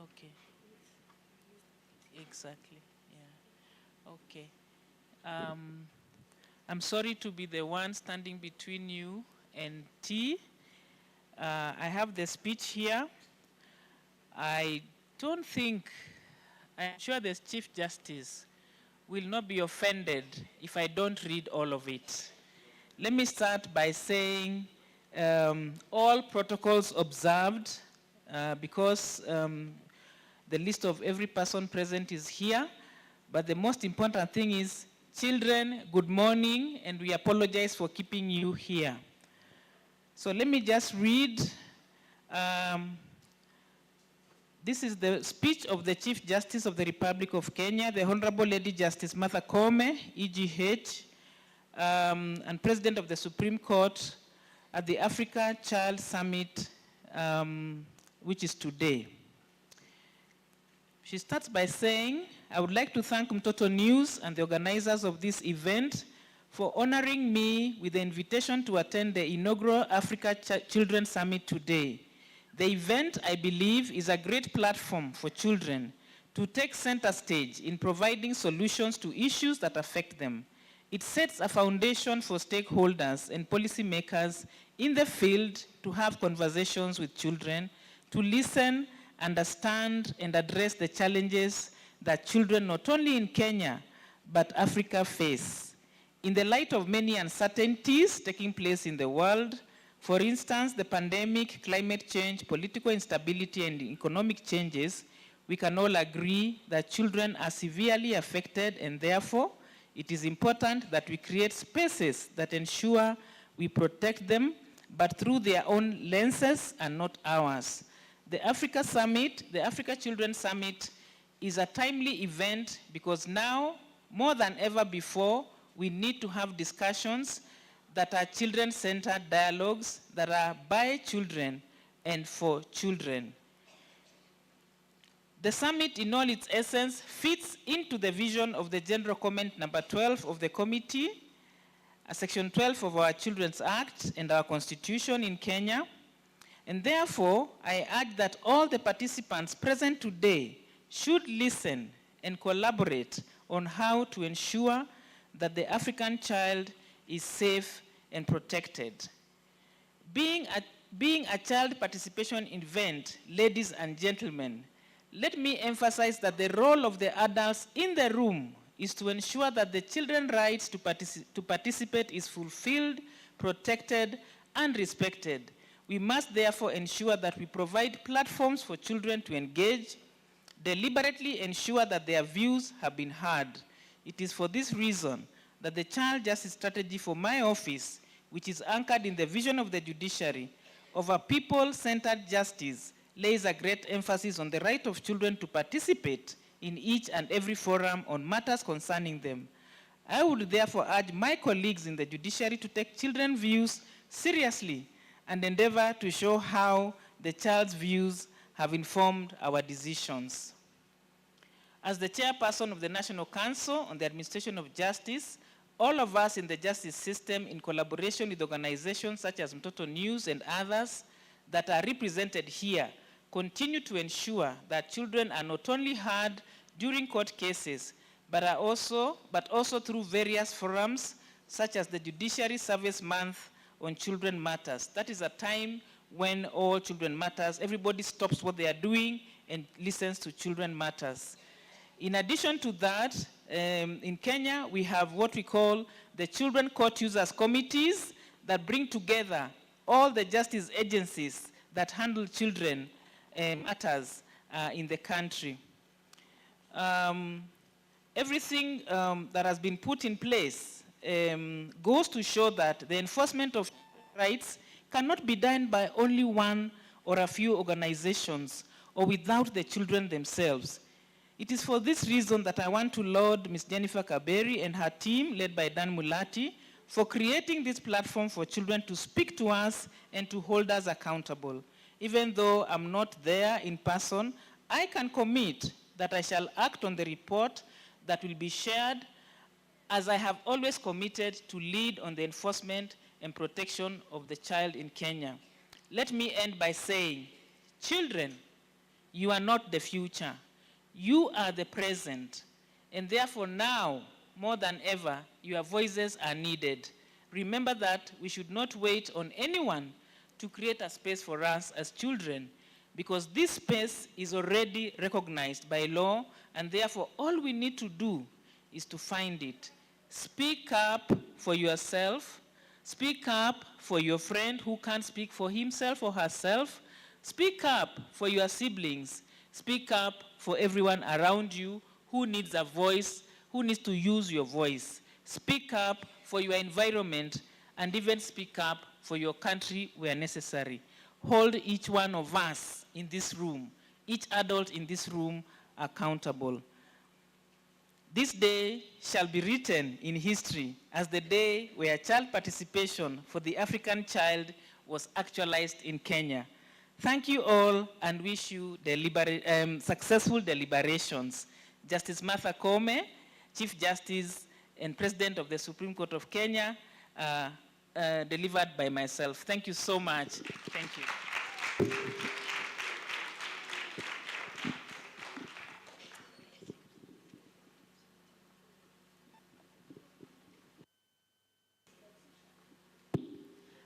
Okay. Exactly. Yeah. Okay. I'm sorry to be the one standing between you and tea. I have the speech here. I don't think, I'm sure the Chief Justice will not be offended if I don't read all of it. Let me start by saying all protocols observed because the list of every person present is here. But the most important thing is, children, good morning, and we apologize for keeping you here. So let me just read. This is the speech of the Chief Justice of the Republic of Kenya, the Honorable Lady Justice Martha Koome, EGH, and President of the Supreme Court at the Africa Child Summit, which is today. She starts by saying, I would like to thank Mtoto News and the organizers of this event for honoring me with the invitation to attend the inaugural Africa Children's Summit today. The event, I believe, is a great platform for children to take center stage in providing solutions to issues that affect them. It sets a foundation for stakeholders and policymakers in the field to have conversations with children, to listen, understand, and address the challenges that children not only in Kenya, but Africa face. In the light of many uncertainties taking place in the world, for instance, the pandemic, climate change, political instability, and economic changes, we can all agree that children are severely affected, and therefore, it is important that we create spaces that ensure we protect them, but through their own lenses and not ours. The Africa Summit, the Africa Children's Summit, is a timely event because now, more than ever before, we need to have discussions that are children-centered dialogues that are by children and for children. The summit, in all its essence, fits into the vision of the General Comment number 12 of the committee, Section 12 of our Children's Act and our Constitution in Kenya. And therefore, I urge that all the participants present today should listen and collaborate on how to ensure that the African child is safe and protected. Being a child participation event, ladies and gentlemen, let me emphasize that the role of the adults in the room is to ensure that the children's rights to participate is fulfilled, protected, and respected. We must therefore ensure that we provide platforms for children to engage, deliberately ensure that their views have been heard. It is for this reason that the Child Justice Strategy for my office, which is anchored in the vision of the judiciary of a people-centered justice, lays a great emphasis on the right of children to participate in each and every forum on matters concerning them. I would therefore urge my colleagues in the judiciary to take children's views seriously and endeavor to show how the child's views have informed our decisions. As the chairperson of the National Council on the Administration of Justice, all of us in the justice system, in collaboration with organizations such as Mtoto News and others that are represented here, continue to ensure that children are not only heard during court cases, but also through various forums, such as the Judiciary Service Month on Children Matters. That is a time when all children matters, everybody stops what they are doing and listens to children matters. In addition to that, in Kenya, we have what we call the Children Court Users Committees that bring together all the justice agencies that handle children matters in the country. Everything that has been put in place goes to show that the enforcement of rights cannot be done by only one or a few organizations or without the children themselves. It is for this reason that I want to laud Ms. Jennifer Kaberi and her team, led by Dan Mulati, for creating this platform for children to speak to us and to hold us accountable. Even though I'm not there in person, I can commit that I shall act on the report that will be shared, as I have always committed to lead on the enforcement and protection of the child in Kenya. Let me end by saying, children, you are not the future. You are the present. And therefore now, more than ever, your voices are needed. Remember that we should not wait on anyone to create a space for us as children, because this space is already recognized by law, and therefore all we need to do is to find it. Speak up for yourself. Speak up for your friend who can't speak for himself or herself. Speak up for your siblings. Speak up for everyone around you who needs a voice, who needs to use your voice. Speak up for your environment, and even speak up for your country where necessary. Hold each one of us in this room, each adult in this room, accountable. This day shall be written in history as the day where child participation for the African child was actualized in Kenya. Thank you all and wish you successful deliberations. Justice Martha Koome, Chief Justice and President of the Supreme Court of Kenya, delivered by myself. Thank you so much. Thank you.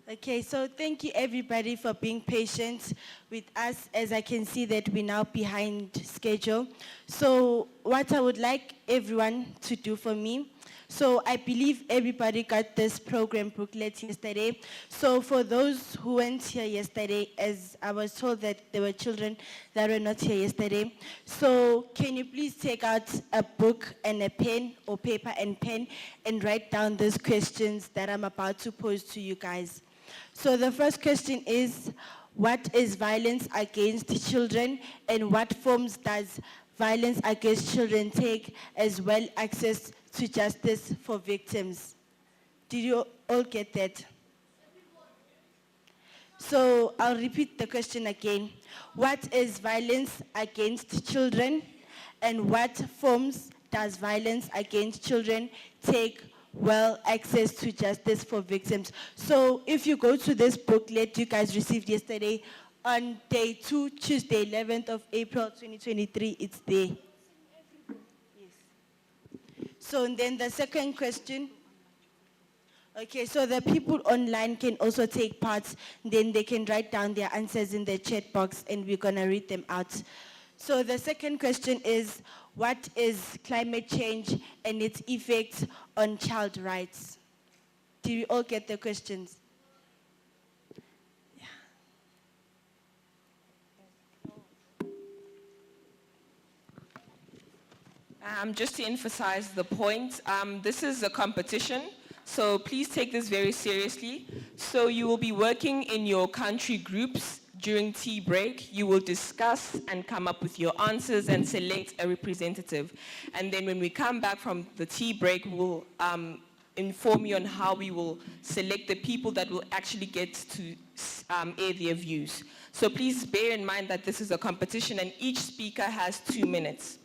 Okay, so thank you everybody for being patient with us, as I can see that we're now behind schedule. So what I would like everyone to do for me, so I believe everybody got this program booklet yesterday. So for those who weren't here yesterday, as I was told that there were children that were not here yesterday, so can you please take out a book and a pen, or paper and pen, and write down these questions that I'm about to pose to you guys. So the first question is, what is violence against children, and what forms does violence against children take, as well access to justice for victims? Did you all get that? So I'll repeat the question again. What is violence against children, and what forms does violence against children take, well, access to justice for victims? So if you go to this booklet you guys received yesterday, on day 2, Tuesday, 11th of April, 2023, it's there. Yes. So then the second question, okay, so the people online can also take part, then they can write down their answers in the chat box and we're gonna read them out. So the second question is, what is climate change and its effects on child rights? Did you all get the questions? Just to emphasize the point, this is a competition, so please take this very seriously. So you will be working in your country groups during tea break. You will discuss and come up with your answers and select a representative. And then when we come back from the tea break, we'll inform you on how we will select the people that will actually get to air their views. So please bear in mind that this is a competition and each speaker has 2 minutes.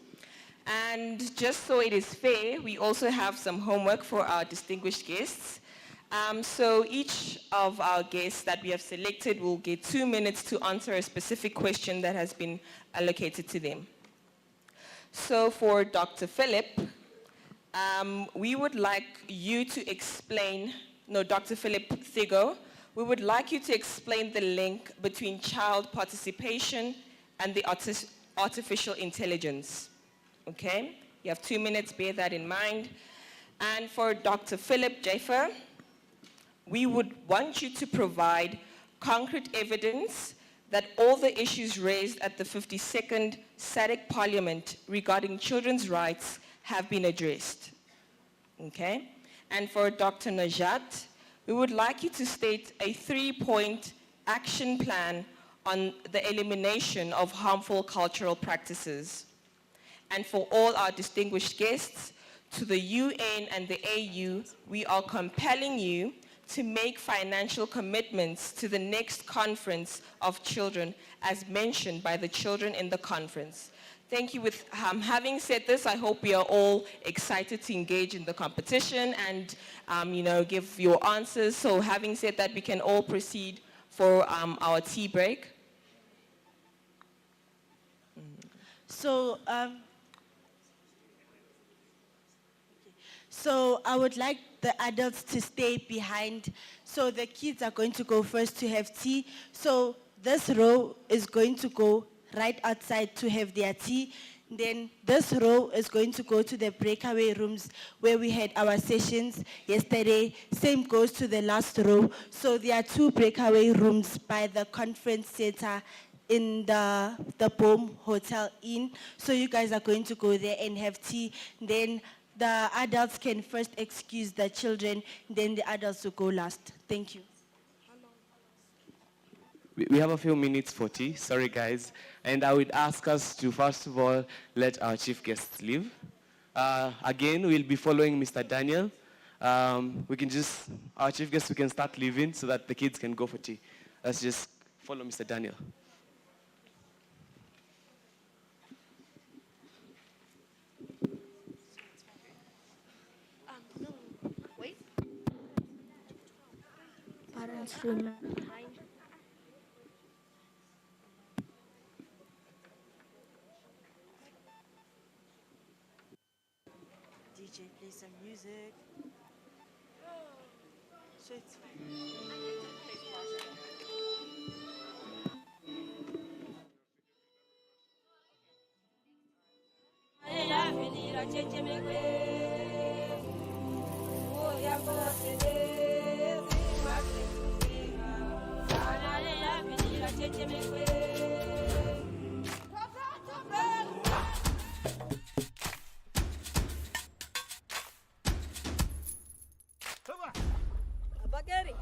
And just so it is fair, we also have some homework for our distinguished guests. So each of our guests that we have selected will get 2 minutes to answer a specific question that has been allocated to them. So for Dr. Philip, we would like you to explain, Dr. Philip Thigo, we would like you to explain the link between child participation and the artificial intelligence. Okay, you have 2 minutes, bear that in mind. And for Dr. Philip Jaffer, we would want you to provide concrete evidence that all the issues raised at the 52nd SADC Parliament regarding children's rights have been addressed. Okay? And for Dr. Najat, we would like you to state a 3-point action plan on the elimination of harmful cultural practices. And for all our distinguished guests, to the UN and the AU, we are compelling you to make financial commitments to the next conference of children, as mentioned by the children in the conference. Thank you. With having said this, I hope we are all excited to engage in the competition and give your answers. So having said that, we can all proceed for our tea break. So I would like the adults to stay behind. So the kids are going to go first to have tea. So this row is going to go right outside to have their tea. Then this row is going to go to the breakaway rooms where we had our sessions yesterday. Same goes to the last row. So there are 2 breakaway rooms by the conference center in the Boom Hotel Inn. So you guys are going to go there and have tea. Then the adults can first excuse the children, then the adults will go last. Thank you. We have a few minutes for tea, sorry guys. And I would ask us to first of all let our chief guests leave. Again, we'll be following Mr. Daniel. Our chief guests, we can start leaving so that the kids can go for tea. Let's just follow Mr. Daniel. No, wait. Parents room. DJ, play some music. So it's fine. Bagari.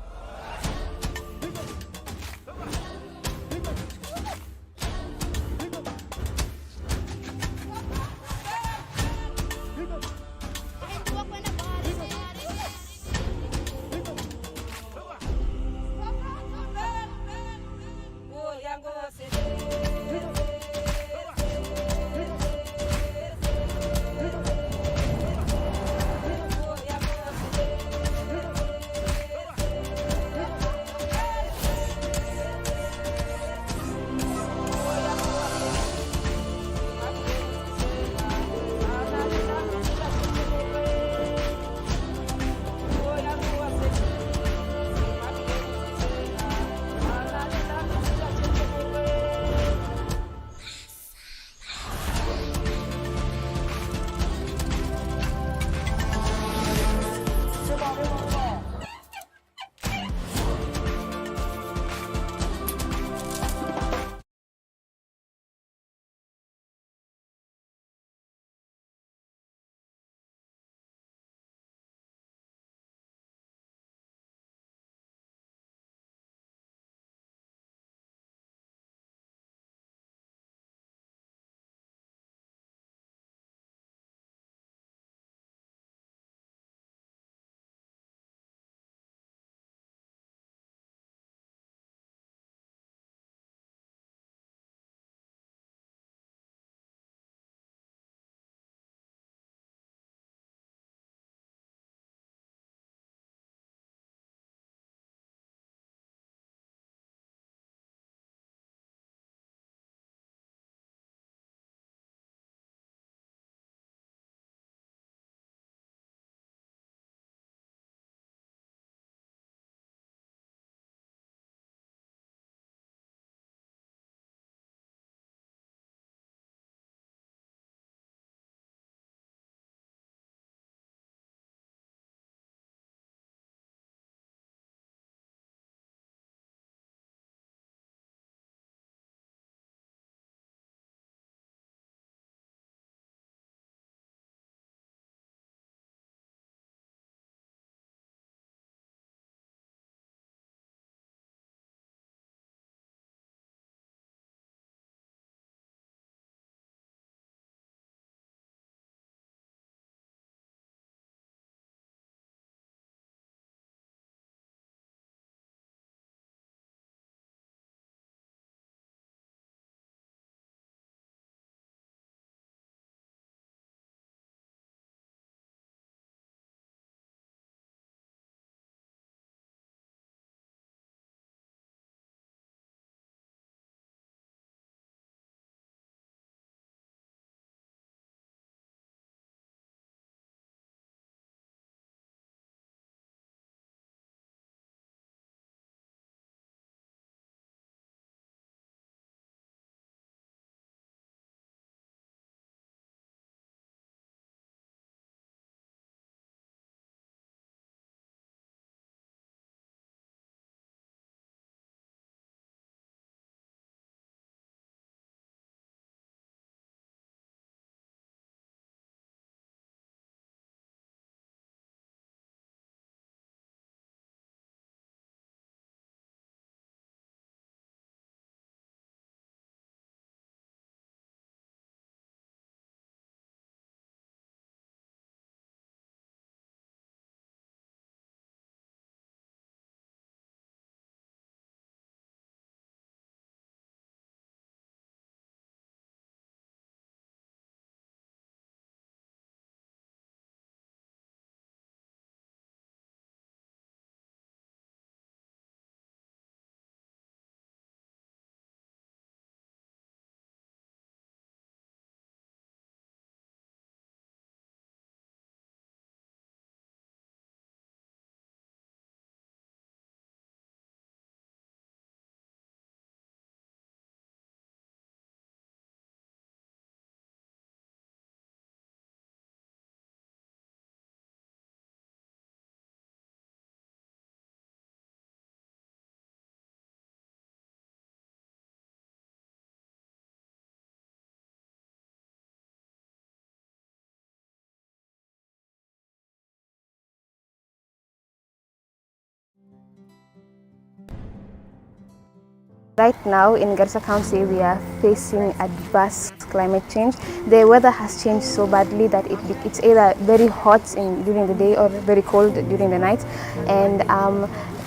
Right now in Garissa County, we are facing adverse climate change. The weather has changed so badly that it's either very hot during the day or very cold during the night. And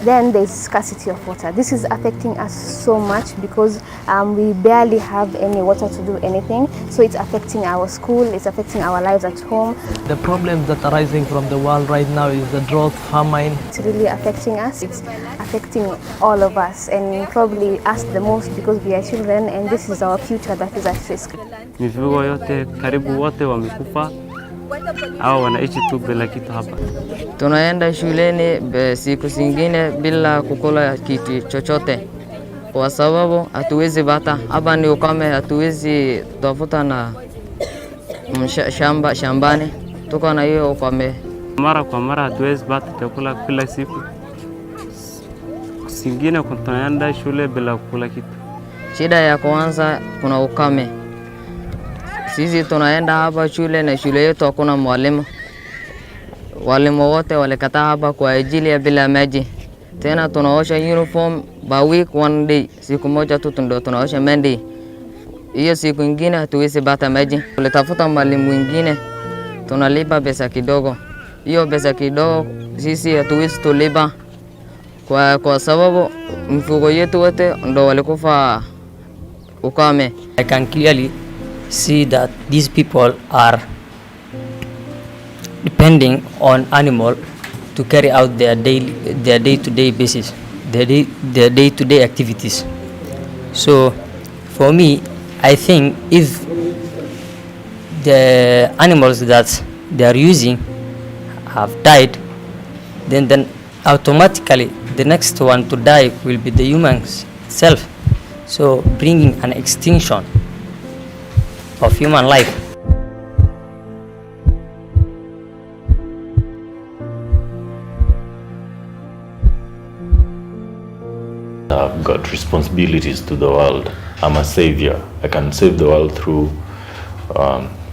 then there's scarcity of water. This is affecting us so much because we barely have any water to do anything. So it's affecting our school, it's affecting our lives at home. The problems that are rising from the world right now is the drought, famine. It's really affecting us. It's affecting all of us, and probably us the most because we are children and this is our future that is at risk. Mifugo yote karibu wote wamekufa au wanaishi tu bila kitu hapa. Tunaenda shuleni siku zingine bila kukula kitu chochote kwa sababu hatuwezi bata. Hapa ni ukame, hatuwezi tafuta na shambani. Tuko na hiyo ukame. Mara kwa mara hatuwezi bata chakula kila siku. Singine tunaenda shule bila kukula kitu. Shida ya kwanza kuna ukame. Sisi tunaenda hapa shule na shule yetu hakuna mwalimu. Walimu wote walikataa hapa kwa ajili ya bila maji. Tena tunaosha uniform by week one day. Siku moja tu ndio tunaosha Monday. Hiyo siku nyingine hatuwezi bata maji. Tulitafuta mwalimu mwingine. Tunalipa pesa kidogo. Hiyo pesa kidogo sisi hatuwezi tulipa kwa sababu mifugo yetu wote ndio walikufa ukame. I can clearly see that these people are depending on animal to carry out their day-to-day basis, their day-to-day activities. So for me, I think if the animals that they are using have died, then automatically the next one to die will be the humans itself. So bringing an extinction of human life. I've got responsibilities to the world. I'm a savior. I can save the world through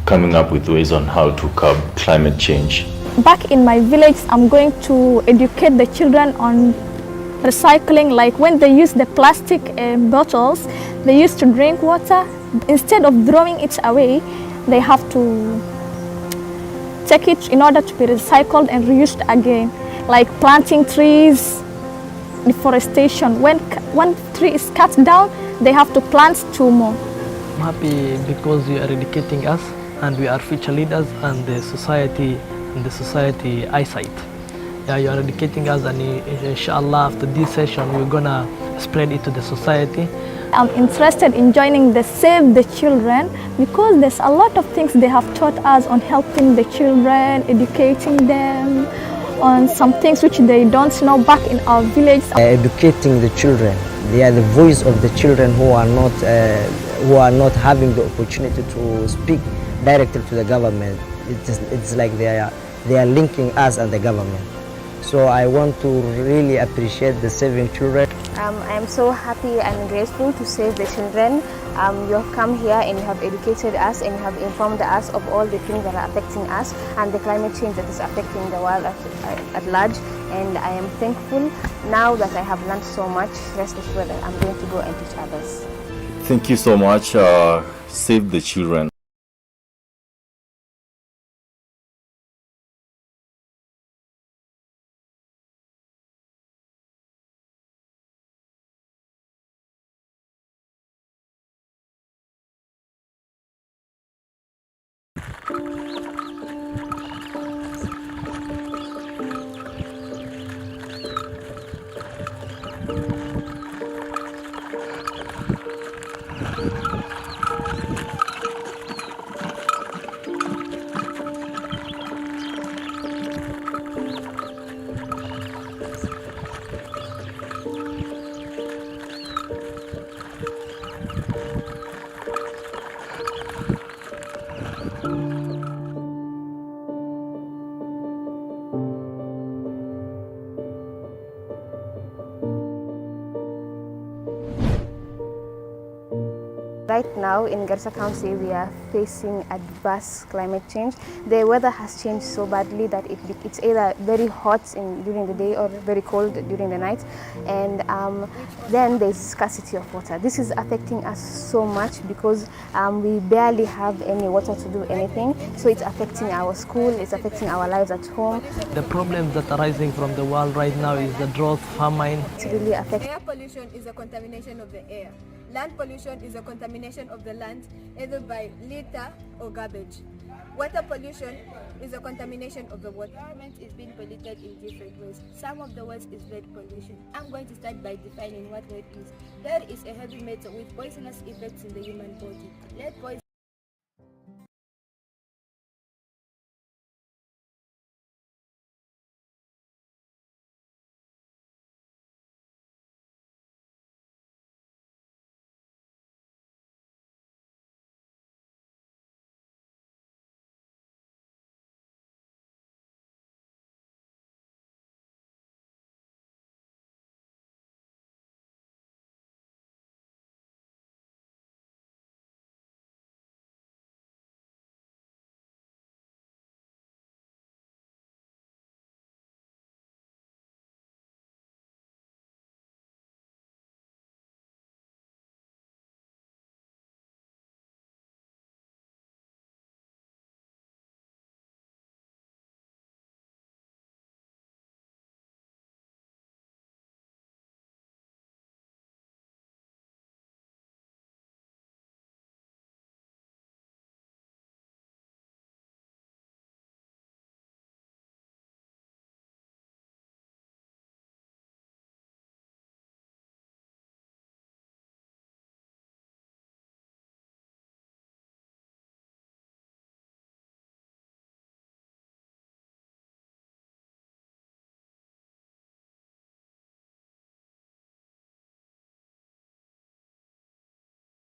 coming up with ways on how to curb climate change. Back in my village, I'm going to educate the children on recycling, like when they use the plastic bottles they used to drink water, instead of throwing it away, they have to take it in order to be recycled and reused again, like planting trees, deforestation. When one tree is cut down, they have to plant 2 more. I'm happy because you are educating us and we are future leaders and the society eyesight. Yeah, you are educating us, and inshallah after this session we're gonna spread it to the society. I'm interested in joining the Save the Children because there's a lot of things they have taught us on helping the children, educating them on some things which they don't know back in our village. Educating the children, they are the voice of the children who are not having the opportunity to speak directly to the government. It's like they are linking us and the government. So I want to really appreciate the Saving Children. I am so happy and grateful to Save the Children. You have come here and you have educated us and you have informed us of all the things that are affecting us and the climate change that is affecting the world at large. And I am thankful now that I have learned so much. Rest assured that I'm going to go and teach others. Thank you so much, Save the Children. Right now in Garissa County, we are facing adverse climate change. The weather has changed so badly that it's either very hot during the day or very cold during the night. And then there's scarcity of water. This is affecting us so much because we barely have any water to do anything. So it's affecting our school, it's affecting our lives at home. The problems that are rising from the world right now is the drought, famine. It's really affecting. Air pollution is a contamination of the air. Land pollution is a contamination of the land, either by litter or garbage. Water pollution is a contamination of the water. The environment is being polluted in different ways. Some of the words is lead pollution. I'm going to start by defining what lead is. Lead is a heavy metal with poisonous effects in the human body. Lead poison